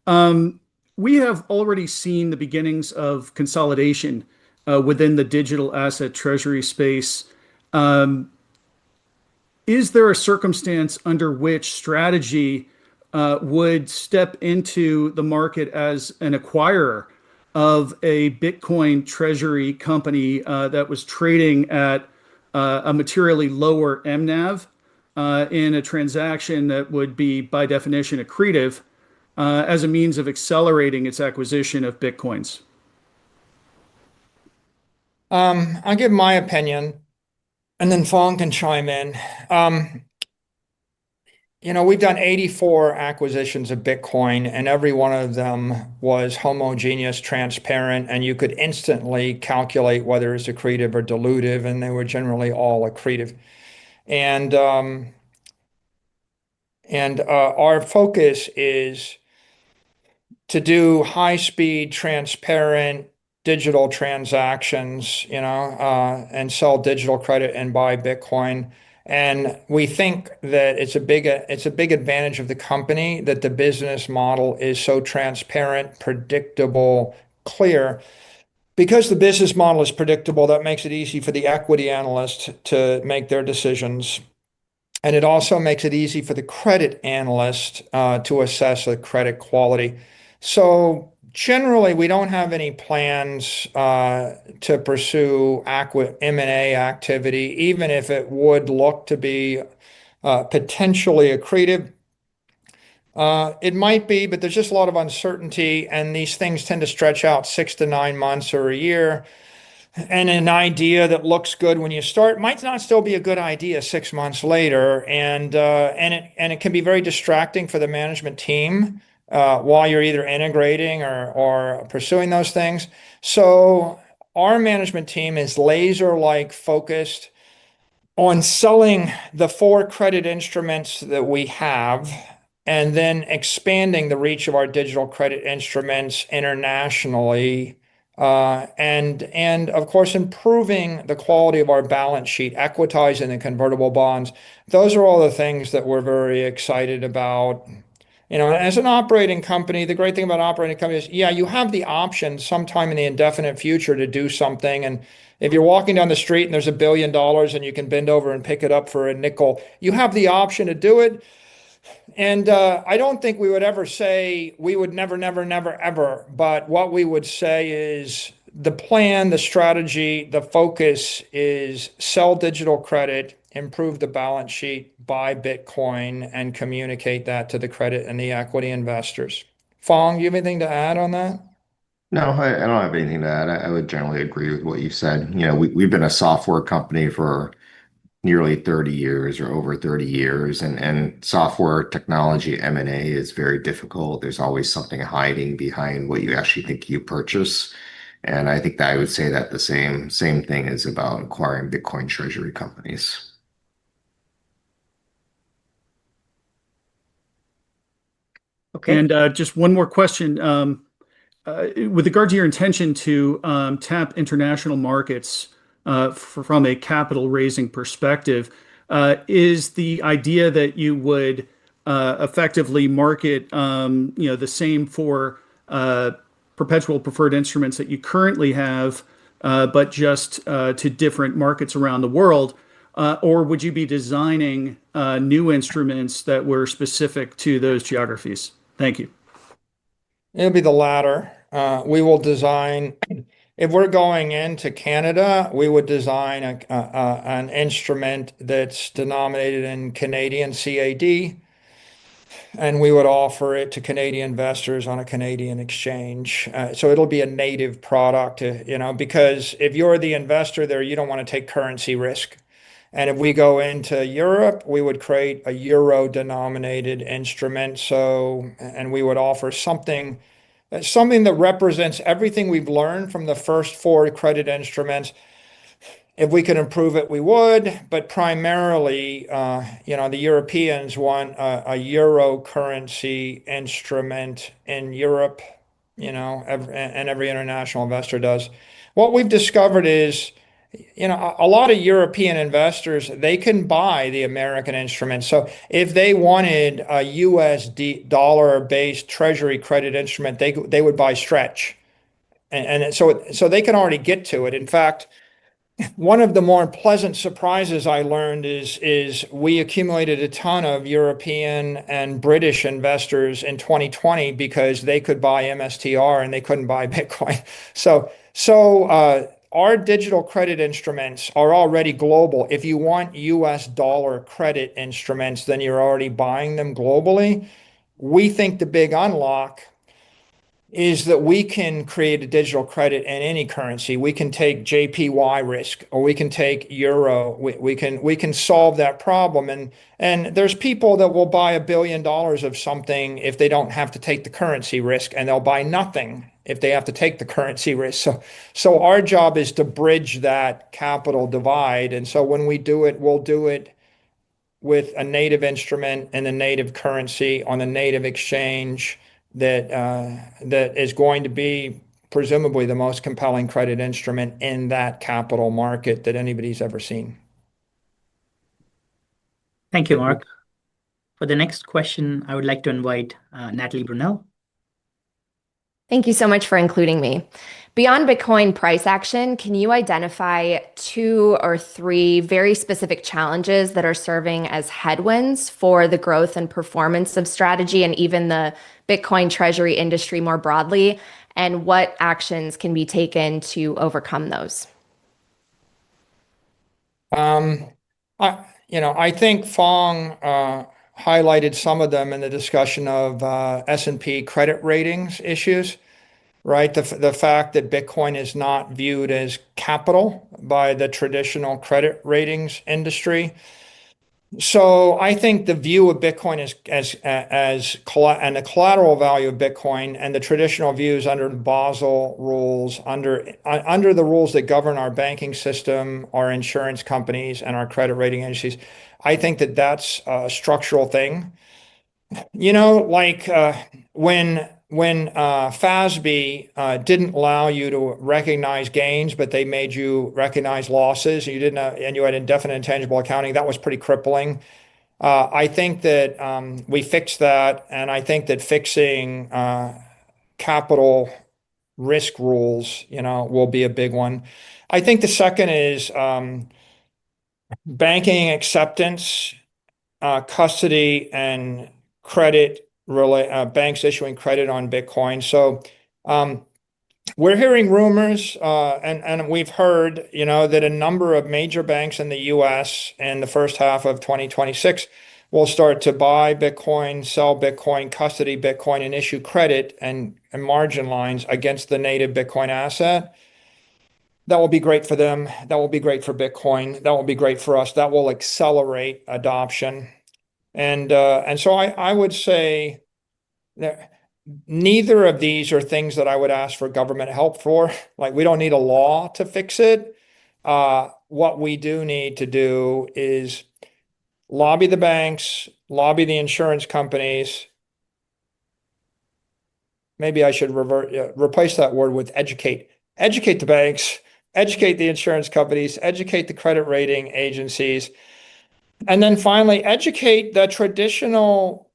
S7: Um, we have already seen the beginnings of consolidation within the digital asset treasury space. Um, is there a circumstance under which Strategy would step into the market as an acquirer of a Bitcoin treasury company that was trading at a materially lower MNAV in a transaction that would be, by definition, accretive as a means of accelerating its acquisition of Bitcoins?
S4: I'll give my opinion, and then Phong can chime in. We've done 84 acquisitions of Bitcoin, and every one of them was homogeneous, transparent, and you could instantly calculate whether it's accretive or dilutive, and they were generally all accretive. And our focus is to do high-speed, transparent digital transactions, and sell digital credit and buy Bitcoin. And we think that it's a big advantage of the company that the business model is so transparent, predictable, clear. Because the business model is predictable, that makes it easy for the equity analyst to make their decisions. And it also makes it easy for the credit analyst to assess the credit quality. So generally, we don't have any plans to pursue M&A activity, even if it would look to be potentially accretive. It might be, but there's just a lot of uncertainty, and these things tend to stretch out 6 to 9 months or a year. And an idea that looks good when you start might not still be a good idea 6 months later, and it can be very distracting for the management team while you're either integrating or pursuing those things. So our management team is laser-like focused on selling the 4 credit instruments that we have, and then expanding the reach of our digital credit instruments internationally. And of course, improving the quality of our balance sheet, equitizing the convertible bonds. Those are all the things that we're very excited about. As an operating company, the great thing about operating companies, yeah, you have the option sometime in the indefinite future to do something. And if you're walking down the street and there's $1 billion and you can bend over and pick it up for a nickel, you have the option to do it. And I don't think we would ever say we would never, never, never, ever. But what we would say is the plan, the strategy, the focus is sell digital credit, improve the balance sheet, buy Bitcoin, and communicate that to the credit and the equity investors. Phong, you have anything to add on that?
S3: No, I don't have anything to add. I would generally agree with what you said. We've been a software company for nearly 30 years or over 30 years, and software technology M&A is very difficult. There's always something hiding behind what you actually think you purchase. And I think that I would say that the same thing is about acquiring Bitcoin treasury companies.
S1: Okay.
S7: And just one more question. With regard to your intention to tap international markets from a capital raising perspective, is the idea that you would effectively market the same for perpetual preferred instruments that you currently have, but just to different markets around the world? Or would you be designing new instruments that were specific to those geographies? Thank you.
S4: It'll be the latter. We will design, if we're going into Canada, we would design an instrument that's denominated in Canadian CAD, and we would offer it to Canadian investors on a Canadian exchange. So it'll be a native product, because if you're the investor there, you don't want to take currency risk. And if we go into Europe, we would create a euro-denominated instrument. And we would offer something that represents everything we've learned from the first 4 credit instruments. If we could improve it, we would. But primarily, the Europeans want a euro currency instrument in Europe, and every international investor does. What we've discovered is, a lot of European investors, they can buy the American instrument. So if they wanted a USD dollar-based treasury credit instrument, they would buy Stretch. And so they can already get to it. In fact, one of the more pleasant surprises I learned is we accumulated a ton of European and British investors in 2020 because they could buy MSTR and they couldn't buy Bitcoin. So our digital credit instruments are already global. If you want US dollar credit instruments, then you're already buying them globally. We think the big unlock is that we can create a digital credit in any currency. We can take JPY risk, or we can take euro. We can solve that problem. And there's people that will buy $1 billion of something if they don't have to take the currency risk, and they'll buy nothing if they have to take the currency risk. So our job is to bridge that capital divide. And so when we do it, we'll do it with a native instrument and a native currency on a native exchange that is going to be presumably the most compelling credit instrument in that capital market that anybody's ever seen.
S1: Thank you, Mark. For the next question, I would like to invite Natalie Brunel.
S8: Thank you so much for including me. Beyond Bitcoin price action, can you identify 2 or 3 very specific challenges that are serving as headwinds for the growth and performance of Strategy and even the Bitcoin treasury industry more broadly, and what actions can be taken to overcome those?
S4: I think Phong highlighted some of them in the discussion of S&P credit ratings issues. Right? The fact that Bitcoin is not viewed as capital by the traditional credit ratings industry. So I think the view of Bitcoin and the collateral value of Bitcoin and the traditional views under the Basel rules, under the rules that govern our banking system, our insurance companies, and our credit rating agencies, I think that that's a structural thing. Like when FASB didn't allow you to recognize gains, but they made you recognize losses, and you had indefinite intangible accounting, that was pretty crippling. I think that we fixed that, and I think that fixing capital risk rules, will be a big one. I think the second is banking acceptance, custody, and credit, banks issuing credit on Bitcoin. So we're hearing rumors, and we've heard, that a number of major banks in the US in the first half of 2026 will start to buy Bitcoin, sell Bitcoin, custody Bitcoin, and issue credit and margin lines against the native Bitcoin asset. That will be great for them. That will be great for Bitcoin. That will be great for us. That will accelerate adoption. And so I would say that neither of these are things that I would ask for government help for. Like, we don't need a law to fix it. What we do need to do is lobby the banks, lobby the insurance companies. Maybe I should replace that word with educate. Educate the banks, educate the insurance companies, educate the credit rating agencies. And then finally, educate the traditional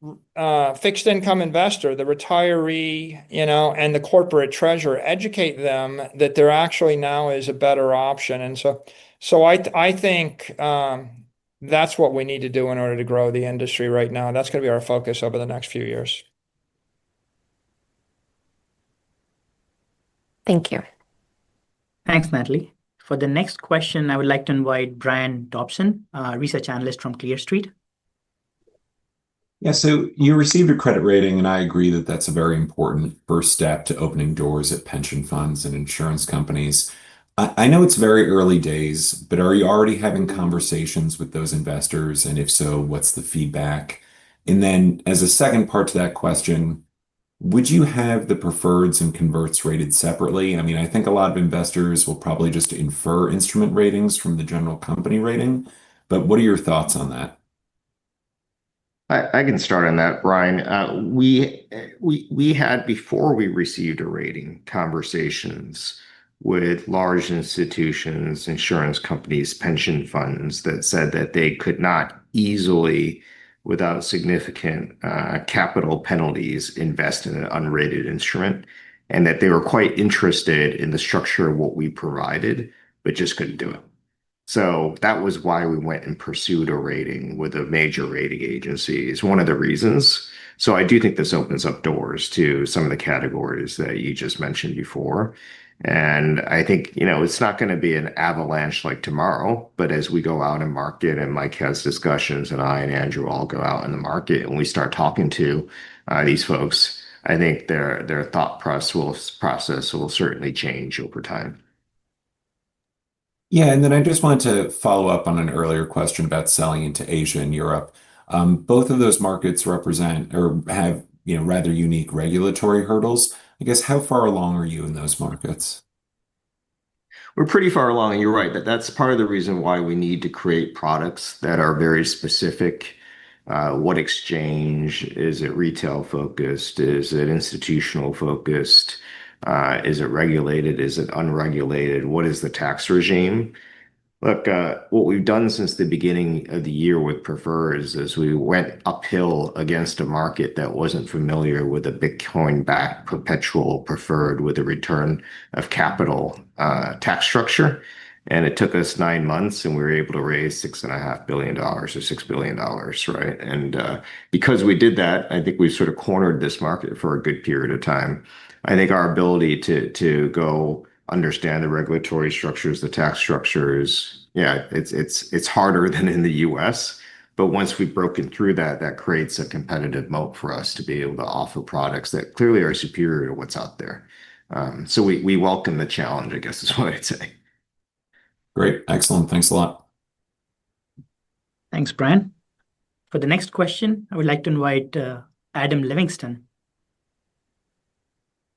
S4: fixed income investor, the retiree, and the corporate treasurer. Educate them that there actually now is a better option. And so I think that's what we need to do in order to grow the industry right now. That's going to be our focus over the next few years.
S8: Thank you.
S1: Thanks, Natalie. For the next question, I would like to invite Brian Dobson, research analyst from Clear Street.
S9: Yeah, so you received a credit rating, and I agree that that's a very important first step to opening doors at pension funds and insurance companies. I know it's very early days, but are you already having conversations with those investors? And if so, what's the feedback? And then as a second part to that question, would you have the preferreds and converts rated separately? I mean, I think a lot of investors will probably just infer instrument ratings from the general company rating, but what are your thoughts on that?
S3: I can start on that, Brian. We had, before we received a rating, conversations with large institutions, insurance companies, pension funds that said that they could not easily, without significant capital penalties, invest in an unrated instrument, and that they were quite interested in the structure of what we provided, but just couldn't do it. So that was why we went and pursued a rating with a major rating agency, is one of the reasons. So I do think this opens up doors to some of the categories that you just mentioned before. And I think, it's not going to be an avalanche like tomorrow, but as we go out and market and Mike has discussions and I and Andrew all go out in the market and we start talking to these folks, I think their thought process will certainly change over time.
S9: Yeah, and then I just wanted to follow up on an earlier question about selling into Asia and Europe. Both of those markets represent or have, rather unique regulatory hurdles. I guess how far along are you in those markets?
S3: We're pretty far along, and you're right. That's part of the reason why we need to create products that are very specific. What exchange? Is it retail focused? Is it institutional focused? Is it regulated? Is it unregulated? What is the tax regime? Look, what we've done since the beginning of the year with prefers is we went uphill against a market that wasn't familiar with a Bitcoin-backed perpetual preferred with a return of capital tax structure. And it took us 9 months, and we were able to raise $6.5 billion or $6 billion, right? And because we did that, I think we've sort of cornered this market for a good period of time. I think our ability to go understand the regulatory structures, the tax structures. Yeah, it's harder than in the US, but once we've broken through that, that creates a competitive moat for us to be able to offer products that clearly are superior to what's out there. So we welcome the challenge, I guess is what I'd say.
S9: Great. Excellent. Thanks a lot.
S1: Thanks, Brian. For the next question, I would like to invite Adam Livingston.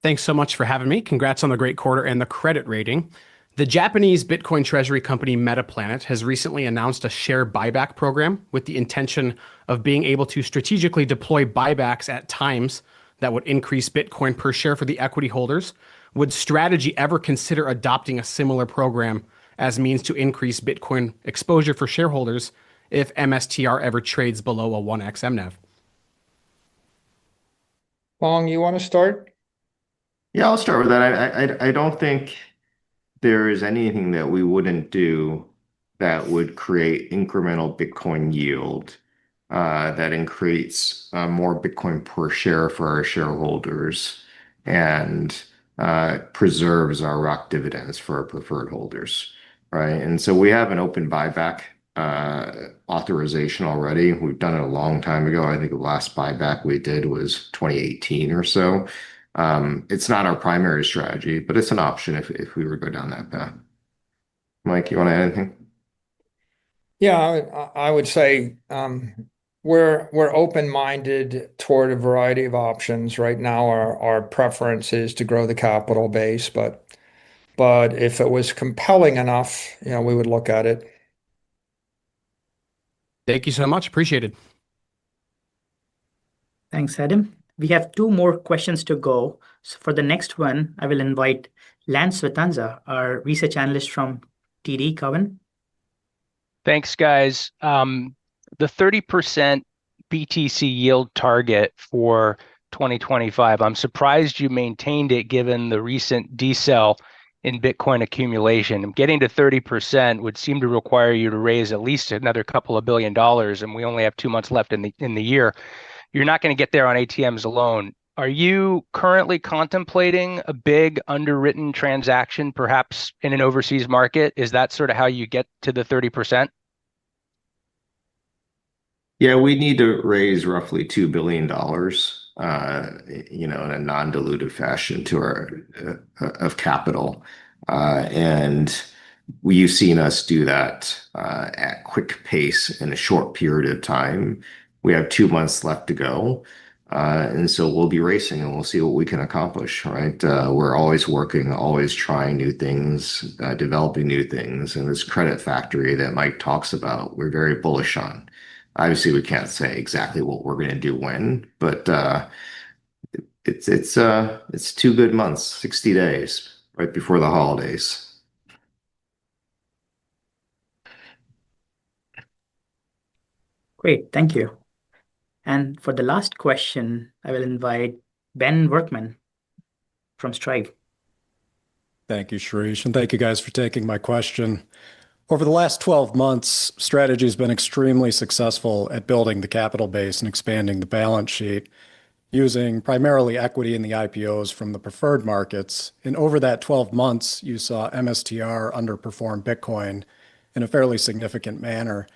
S10: Thanks so much for having me. Congrats on the great quarter and the credit rating. The Japanese Bitcoin treasury company Metaplanet has recently announced a share buyback program with the intention of being able to strategically deploy buybacks at times that would increase Bitcoin per share for the equity holders. Would Strategy ever consider adopting a similar program as means to increase Bitcoin exposure for shareholders if MSTR ever trades below a 1x MNAV?
S4: Long, you want to start?
S3: Yeah, I'll start with that. I don't think there is anything that we wouldn't do that would create incremental Bitcoin yield that increases more Bitcoin per share for our shareholders and preserves our ROC dividends for our preferred holders, right? And so we have an open buyback authorization already. We've done it a long time ago. I think the last buyback we did was 2018 or so. It's not our primary strategy, but it's an option if we were to go down that path. Mike, you want to add anything?
S4: Yeah, I would say we're open-minded toward a variety of options. Right now, our preference is to grow the capital base, but if it was compelling enough, we would look at it.
S10: Thank you so much. Appreciated.
S1: Thanks, Adam. We have two more questions to go. So for the next one, I will invite Lance Vitanza, our research analyst from TD Cowen.
S11: Thanks, guys. The 30% BTC yield target for 2025, I'm surprised you maintained it given the recent decel in Bitcoin accumulation. Getting to 30% would seem to require you to raise at least another couple of $2 billion, and we only have 2 months left in the year. You're not going to get there on ATMs alone. Are you currently contemplating a big underwritten transaction, perhaps in an overseas market? Is that sort of how you get to the 30%?
S3: Yeah, we need to raise roughly $2 billion, in a non-dilutive fashion to our of capital, and you've seen us do that at quick pace in a short period of time. We have 2 months left to go, and so we'll be racing, and we'll see what we can accomplish. Right? We're always working, always trying new things, developing new things, and this credit factory that Mike talks about, we're very bullish on. Obviously, we can't say exactly what we're going to do when, but it's 2 good months, 60 days, right before the holidays.
S1: Great, thank you. And for the last question, I will invite Ben Workman from Strive.
S12: Thank you, Shirish, and thank you guys for taking my question. Over the last 12 months, Strategy has been extremely successful at building the capital base and expanding the balance sheet. using primarily equity in the IPOs from the preferred markets. And over that 12 months, you saw MSTR underperform Bitcoin in a fairly significant manner.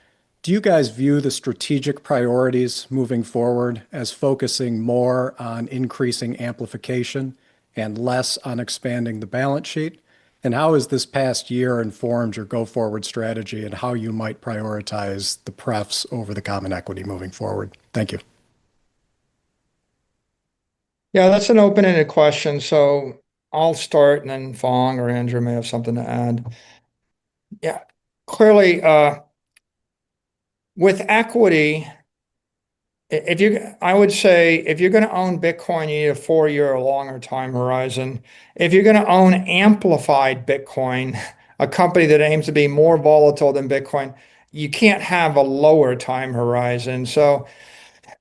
S12: Do you guys view the strategic priorities moving forward as focusing more on increasing amplification and less on expanding the balance sheet? And how has this past year informed your go-forward strategy and how you might prioritize the prefs over the common equity moving forward? Thank you.
S4: Yeah, that's an open-ended question. So I'll start and then Fong or Andrew may have something to add. Yeah, clearly, with equity, I would say if you're going to own Bitcoin, you need a 4-year or longer time horizon. If you're going to own amplified Bitcoin, a company that aims to be more volatile than Bitcoin, you can't have a lower time horizon. So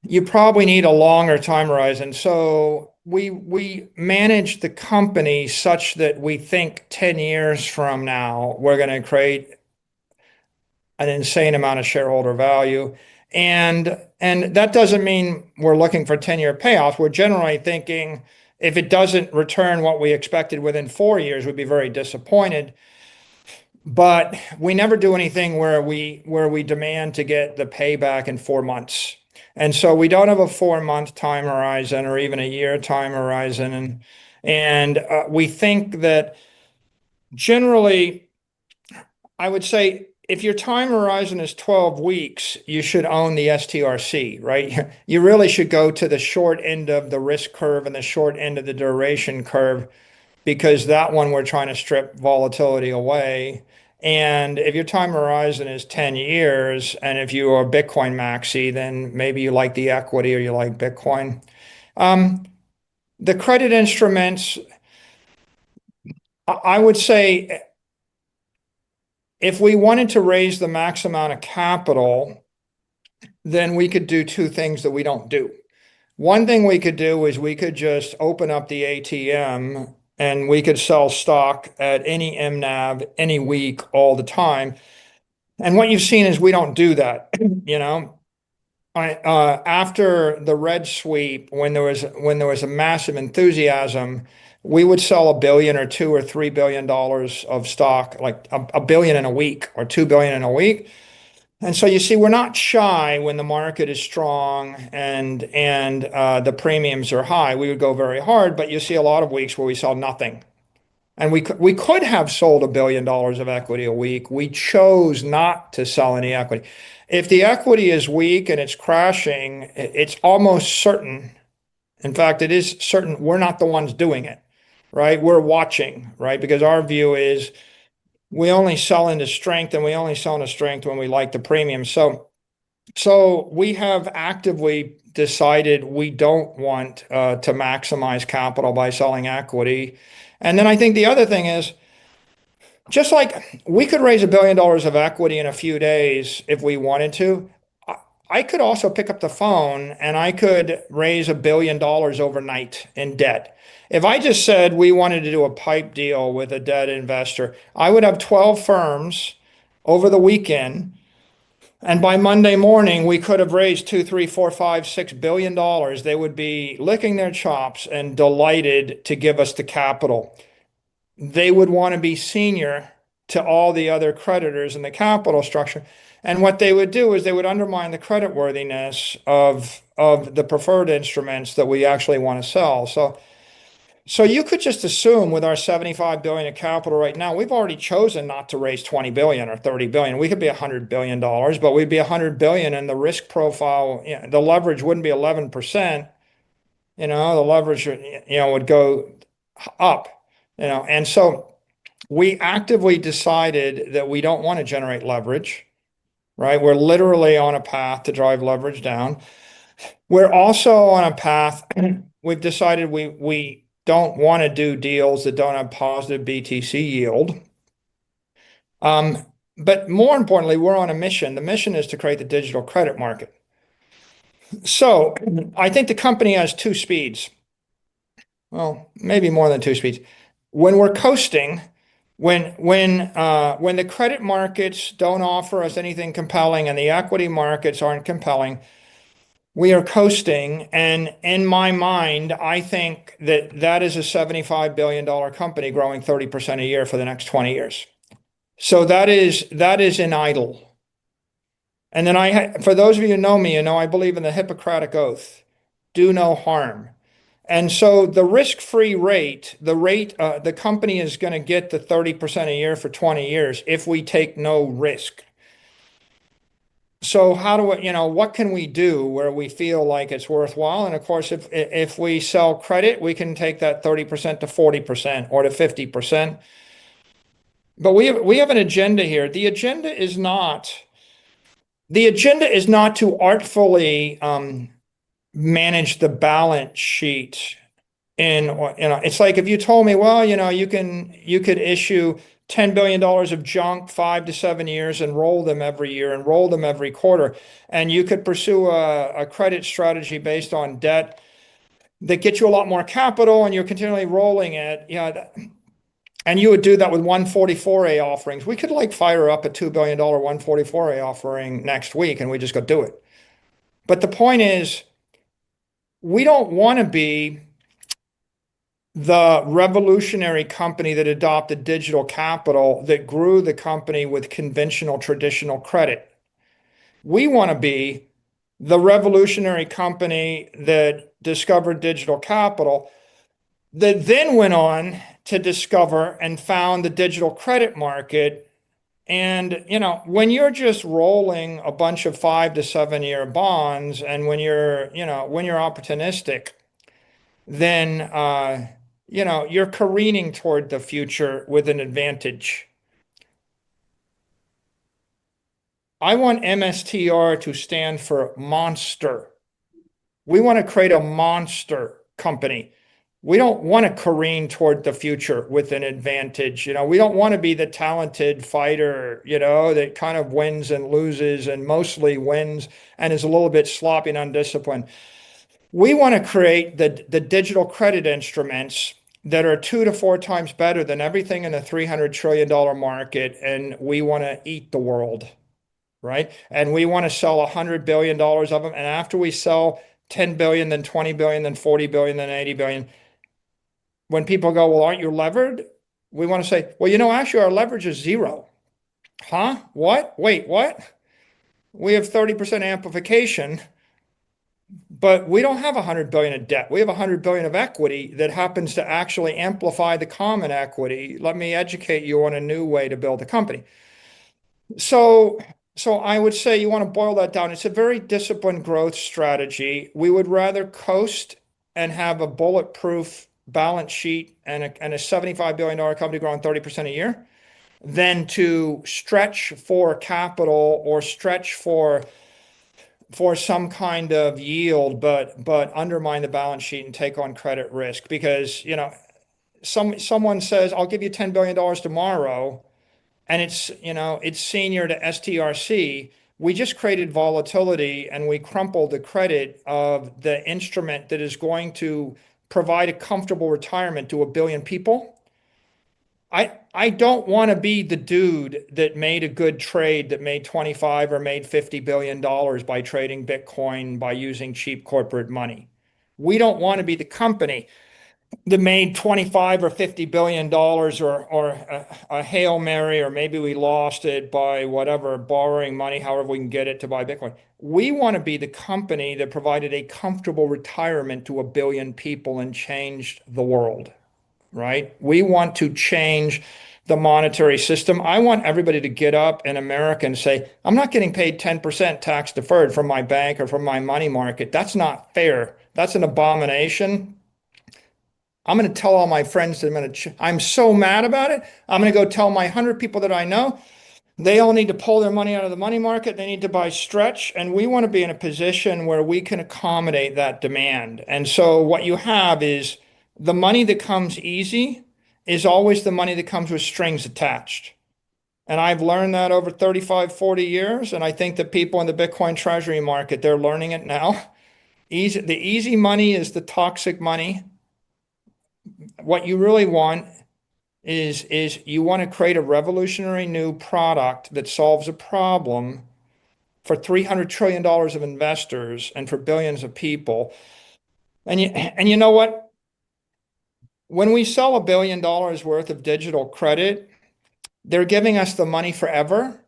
S4: you probably need a longer time horizon. So we manage the company such that we think 10 years from now, we're going to create an insane amount of shareholder value. And that doesn't mean we're looking for 10-year payoffs. We're generally thinking if it doesn't return what we expected within 4 years, we'd be very disappointed. But we never do anything where we demand to get the payback in 4 months. And so we don't have a 4-month time horizon or even a year time horizon. And we think that generally, I would say if your time horizon is 12 weeks, you should own the STRC, right? You really should go to the short end of the risk curve and the short end of the duration curve because that one we're trying to strip volatility away. And if your time horizon is 10 years, and if you are Bitcoin maxi, then maybe you like the equity or you like Bitcoin. The credit instruments, I would say if we wanted to raise the max amount of capital, then we could do two things that we don't do. One thing we could do is we could just open up the ATM and we could sell stock at any MNAV any week all the time. And what you've seen is we don't do that. After the red sweep, when there was a massive enthusiasm, we would sell $1 billion or $2 or $3 billion of stock, like a billion in a week or 2 billion in a week. And so you see, we're not shy when the market is strong and the premiums are high. We would go very hard, but you see a lot of weeks where we sell nothing. And we could have sold $1 billion of equity a week. We chose not to sell any equity. If the equity is weak and it's crashing, it's almost certain. In fact, it is certain we're not the ones doing it, right? We're watching, right? Because our view is we only sell into strength and we only sell into strength when we like the premium. So we have actively decided we don't want to maximize capital by selling equity. And then I think the other thing is, just like we could raise $1 billion of equity in a few days if we wanted to, I could also pick up the phone and I could raise $1 billion overnight in debt. If I just said we wanted to do a pipe deal with a debt investor, I would have 12 firms over the weekend. And by Monday morning, we could have raised $2, $3, $4, $5, $6 billion. They would be licking their chops and delighted to give us the capital. They would want to be senior to all the other creditors in the capital structure. And what they would do is they would undermine the creditworthiness of the preferred instruments that we actually want to sell. So you could just assume with our 75 billion of capital right now, we've already chosen not to raise 20 billion or 30 billion. We could be $100 billion, but we'd be 100 billion and the risk profile, the leverage wouldn't be 11%. The leverage, would go up, and so we actively decided that we don't want to generate leverage, right? We're literally on a path to drive leverage down. We're also on a path, we've decided we don't want to do deals that don't have positive BTC yield. But more importantly, we're on a mission. The mission is to create the digital credit market. So I think the company has two speeds. Well, maybe more than two speeds. When we're coasting, when the credit markets don't offer us anything compelling and the equity markets aren't compelling, we are coasting. And in my mind, I think that that is a $75 billion company growing 30% a year for the next 20 years. So that is an idle. And then for those of you who know me, you know I believe in the Hippocratic Oath, do no harm. And so the risk-free rate, the company is going to get the 30% a year for 20 years if we take no risk. So what can we do where we feel like it's worthwhile? And of course, if we sell credit, we can take that 30% to 40% or to 50%. But we have an agenda here. The agenda is not to artfully manage the balance sheet. It's like if you told me, well, you could issue $10 billion of junk 5 to 7 years and roll them every year and roll them every quarter, and you could pursue a credit strategy based on debt that gets you a lot more capital, and you're continually rolling it. And you would do that with 144A offerings. We could fire up a $2 billion 144A offering next week, and we just go do it. But the point is, we don't want to be the revolutionary company that adopted digital capital that grew the company with conventional traditional credit. We want to be the revolutionary company that discovered digital capital that then went on to discover and found the digital credit market. And when you're just rolling a bunch of 5 to 7 year bonds, and when you're opportunistic, then you're careening toward the future with an advantage. I want MSTR to stand for monster. We want to create a monster company. We don't want to careen toward the future with an advantage. We don't want to be the talented fighter, that kind of wins and loses and mostly wins and is a little bit sloppy and undisciplined. We want to create the digital credit instruments that are 2 to 4 times better than everything in the $300 trillion market, and we want to eat the world, right? And we want to sell $100 billion of them, and after we sell 10 billion, then 20 billion, then 40 billion, then 80 billion, when people go, well, aren't you levered? We want to say, well, actually our leverage is 0. Huh? What? Wait, what? We have 30% amplification, but we don't have 100 billion of debt. We have 100 billion of equity that happens to actually amplify the common equity. Let me educate you on a new way to build a company. So I would say you want to boil that down. It's a very disciplined growth strategy. We would rather coast and have a bulletproof balance sheet and a $75 billion company growing 30% a year than to stretch for capital or stretch for some kind of yield, but undermine the balance sheet and take on credit risk. Because someone says, I'll give you $10 billion tomorrow, and it's senior to STRC. We just created volatility, and we crumpled the credit of the instrument that is going to provide a comfortable retirement to 1 billion people. I don't want to be the dude that made a good trade that made 25 or made $50 billion by trading Bitcoin by using cheap corporate money. We don't want to be the company that made 25 or $50 billion or a Hail Mary, or maybe we lost it by whatever, borrowing money, however we can get it to buy Bitcoin. We want to be the company that provided a comfortable retirement to 1 billion people and changed the world, right? We want to change the monetary system. I want everybody to get up in America and say, I'm not getting paid 10% tax deferred from my bank or from my money market. That's not fair. That's an abomination. I'm going to tell all my friends that I'm so mad about it. I'm going to go tell my 100 people that I know, they all need to pull their money out of the money market. They need to buy Stretch. And we want to be in a position where we can accommodate that demand. And so what you have is the money that comes easy is always the money that comes with strings attached. And I've learned that over 35, 40 years. And I think that people in the Bitcoin treasury market, they're learning it now. The easy money is the toxic money. What you really want is you want to create a revolutionary new product that solves a problem for $300 trillion of investors and for billions of people. And you know what? When we sell $1 billion worth of digital credit, they're giving us the money forever,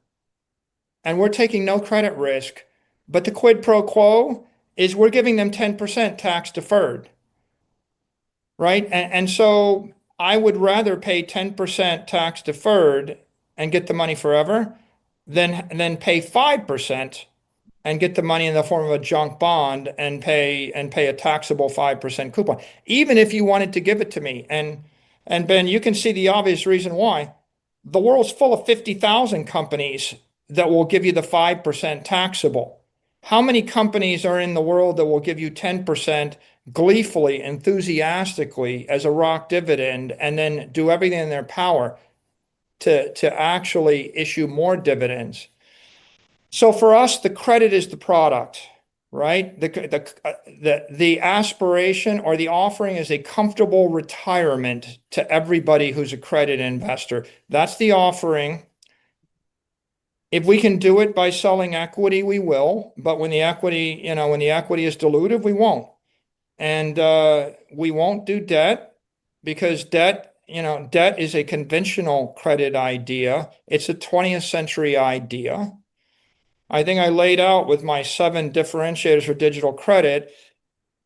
S4: and we're taking no credit risk. But the quid pro quo is we're giving them 10% tax deferred, right? And so I would rather pay 10% tax deferred and get the money forever than pay 5% and get the money in the form of a junk bond and pay a taxable 5% coupon, even if you wanted to give it to me. And Ben, you can see the obvious reason why. The world's full of 50,000 companies that will give you the 5% taxable. How many companies are in the world that will give you 10% gleefully, enthusiastically as a rock dividend, and then do everything in their power to actually issue more dividends? So for us, the credit is the product, right? The aspiration or the offering is a comfortable retirement to everybody who's a credit investor. That's the offering. If we can do it by selling equity, we will. But when the equity is dilutive, we won't. And we won't do debt because debt is a conventional credit idea. It's a 20th century idea. I think I laid out with my 7 differentiators for digital credit.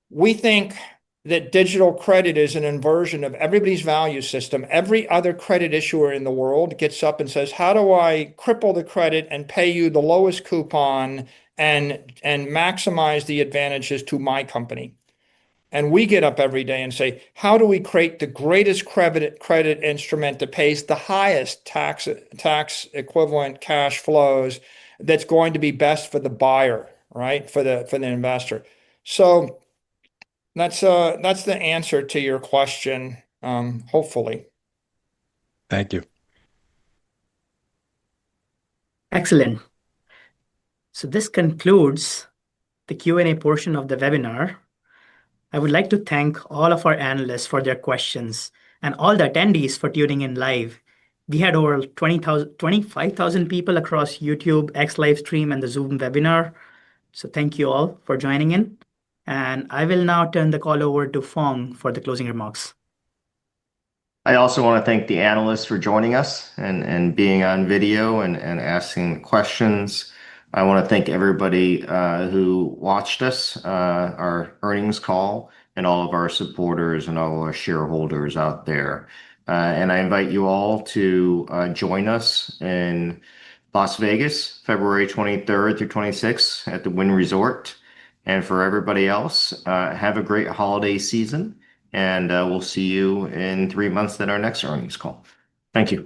S4: We think that digital credit is an inversion of everybody's value system. Every other credit issuer in the world gets up and says, how do I cripple the credit and pay you the lowest coupon and maximize the advantages to my company? And we get up every day and say, how do we create the greatest credit instrument that pays the highest tax equivalent cash flows that's going to be best for the buyer, right? For the investor. So that's the answer to your question, hopefully.
S12: Thank you.
S1: Excellent. So this concludes the Q&A portion of the webinar. I would like to thank all of our analysts for their questions and all the attendees for tuning in live. We had over 25,000 people across YouTube, X Livestream, and the Zoom webinar. So thank you all for joining in. And I will now turn the call over to Phong for the closing remarks.
S3: I also want to thank the analysts for joining us and being on video and asking questions. I want to thank everybody who watched us, our earnings call, and all of our supporters and all of our shareholders out there. And I invite you all to join us in Las Vegas, February 23rd through 26th at the Wynn Resort. And for everybody else, have a great holiday season. And we'll see you in 3 months at our next earnings call. Thank you.